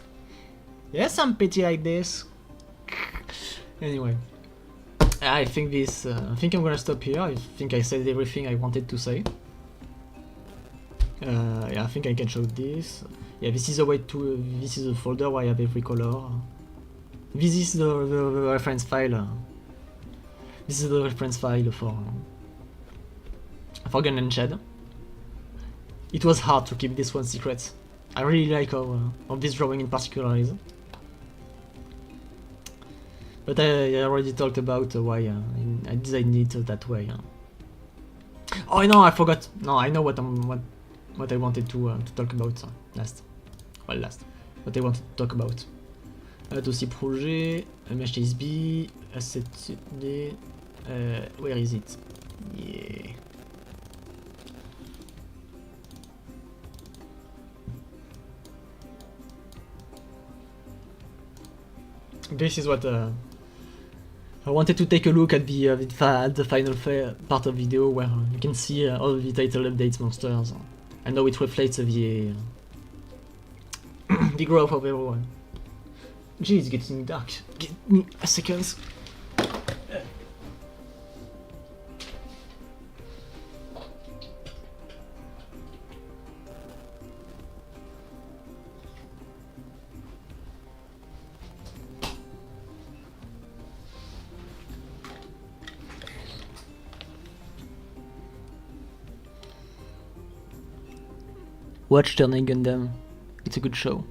Yes, I'm petty like this. Anyway, I think I'm gonna stop here. I think I said everything I wanted to say. Yeah, I think I can show this. Yeah, this is a way to. This is a folder where I have every color. This is the reference file. This is the reference file for Gun and Shed. It was hard to keep this one secret. I really like how this drawing in particular is. But I already talked about why I designed it that way. Oh no, I forgot. No, I know what I wanted to talk about last. Well, last. What I wanted to talk about. Dossier projet, MHSB, asset D. Where is it? Yeah. This is what I wanted to take a look at the final part of the video where you can see all the title updates monsters and how it reflects the the growth of everyone. Gee, it's getting dark. Give me a second. Watch Turning Gundam. It's a good show.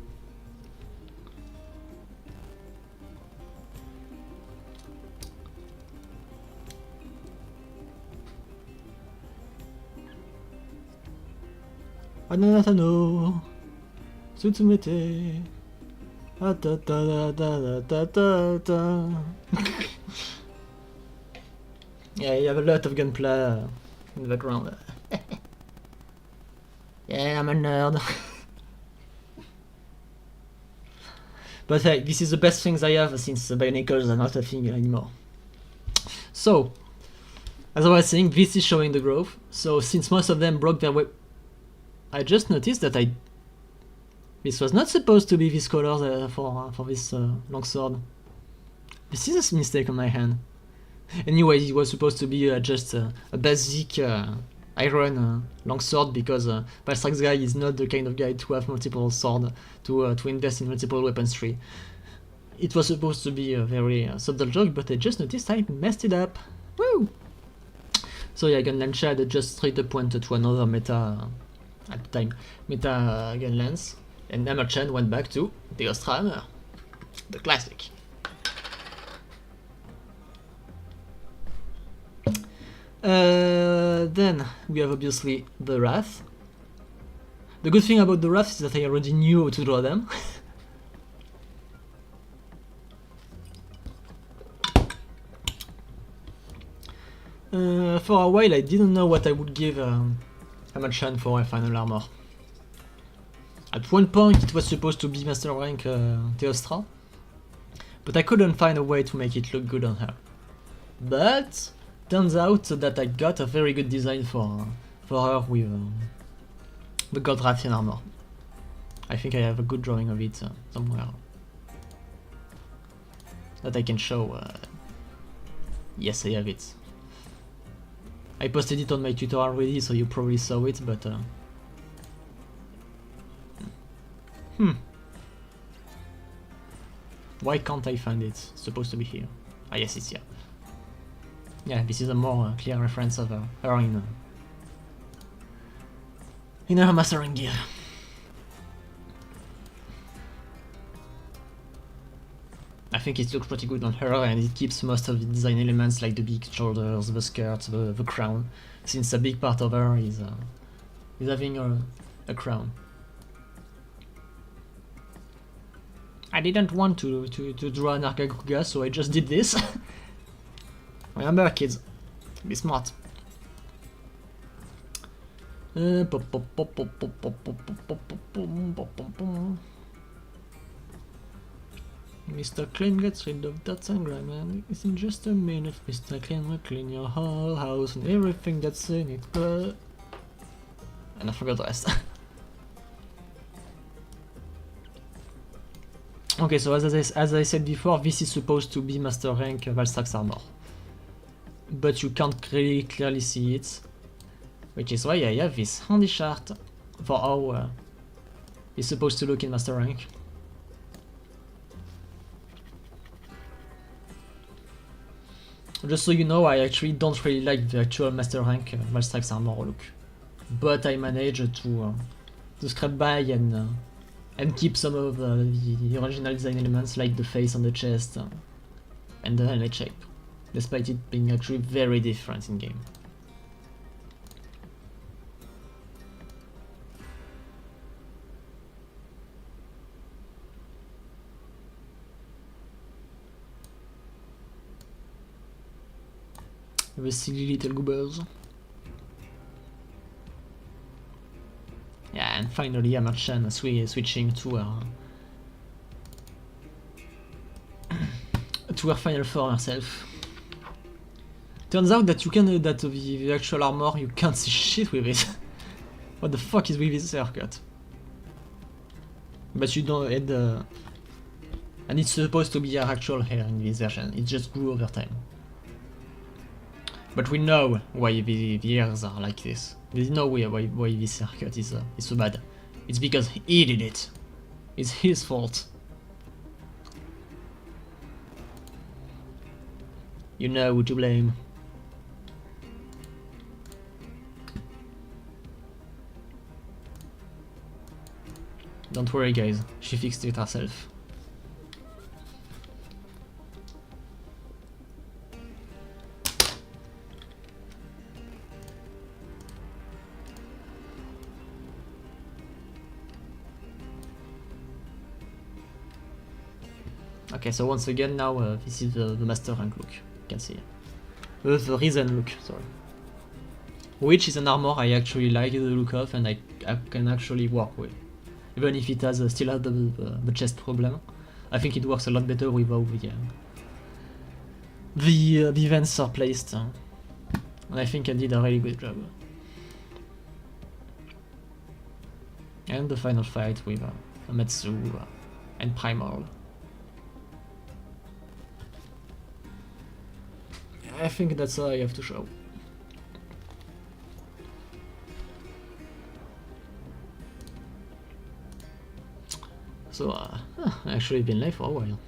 Ananata no Tsutsumete. Da da da da da da da. Yeah, you have a lot of gunplay in the background. Yeah, I'm a nerd. But hey, this is the best things I have since Bionicles are not a thing anymore. So, as I was saying, this is showing the growth. So since most of them broke their way, I just noticed that this was not supposed to be this color for this longsword. This is a mistake on my hand. Anyway, it was supposed to be just a basic iron longsword because Valstrax guy is not the kind of guy to have multiple swords, to invest in multiple weapons tree. It was supposed to be a very subtle joke, but I just noticed I messed it up. Woo! So yeah, Gunland had just straight up went to another meta at the time, meta gun lens, and Hammer-chan went back to the Hammer, the classic. Then we have obviously the Wrath. The good thing about the Wrath is that I already knew how to draw them. For a while I didn't know what I would give Hammer-chan for a final armor. At one point it was supposed to be Master Rank Theostra, but I couldn't find a way to make it look good on her. But turns out that I got a very good design for her with the Gold Rathian armor. I think I have a good drawing of it somewhere that I can show. Yes, I have it. I posted it on my Twitter already, so you probably saw it, but why can't I find it? It's supposed to be here. Ah yes, it's here. Yeah, this is a more clear reference of her in her mastering gear. I think it looks pretty good on her, and it keeps most of the design elements like the big shoulders, the skirt, the crown, since a big part of her is having a crown. I didn't want to draw an Arkaguga, so I just did this. Remember, kids, be smart. Mr. Clean gets rid of that and grime, and it's in just a minute. Mr. Clean will clean your whole house and everything that's in it. And I forgot the rest. Okay, so as I said before, this is supposed to be Master Rank Valstrax armor. But you can't really clearly see it. Which is why I have this handy chart for how it's supposed to look in Master Rank. Just so you know, I actually don't really like the actual Master Rank Valstrax armor look. But I managed to scrap by and keep some of the original design elements like the face on the chest and the helmet shape, despite it being actually very different in game. The silly little goobers. Yeah, and finally Amarchan switching to her to her final form herself. Turns out that you can that the actual armor you can't see shit with it. What the fuck is with this haircut? But you don't and it's supposed to be her actual hair in this version. It just grew over time. But we know why the ears are like this. There's no way why this haircut is so bad. It's because he did it. It's his fault. You know who to blame. Don't worry guys, she fixed it herself. Okay, so once again now this is the Master Rank look, you can see. The Risen look, sorry. Which is an armor I actually like the look of and I can actually work with. Even if it has still has the chest problem. I think it works a lot better without the events are placed. And I think I did a really good job. And the final fight with Amatsu and Primal. I think that's all I have to show. So, actually been live for a while.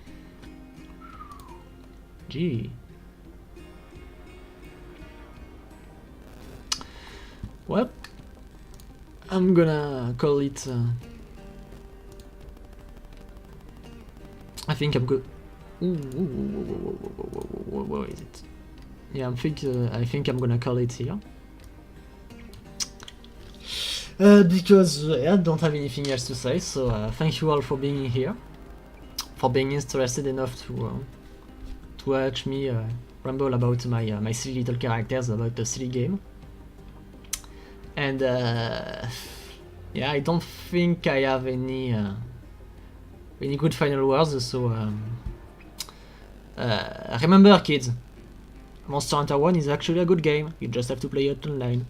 Gee. Well, I'm gonna call it. I think I'm good. Where is it? Yeah, I think I'm gonna call it here. Because I don't have anything else to say, so thank you all for being here, for being interested enough to watch me ramble about my silly little characters about a silly game. And yeah, I don't think I have any good final words, so remember kids, Monster Hunter 1 is actually a good game, you just have to play it online.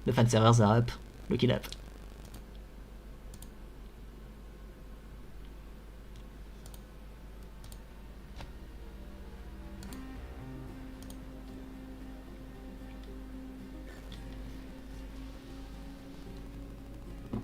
The fan servers are up, look it up.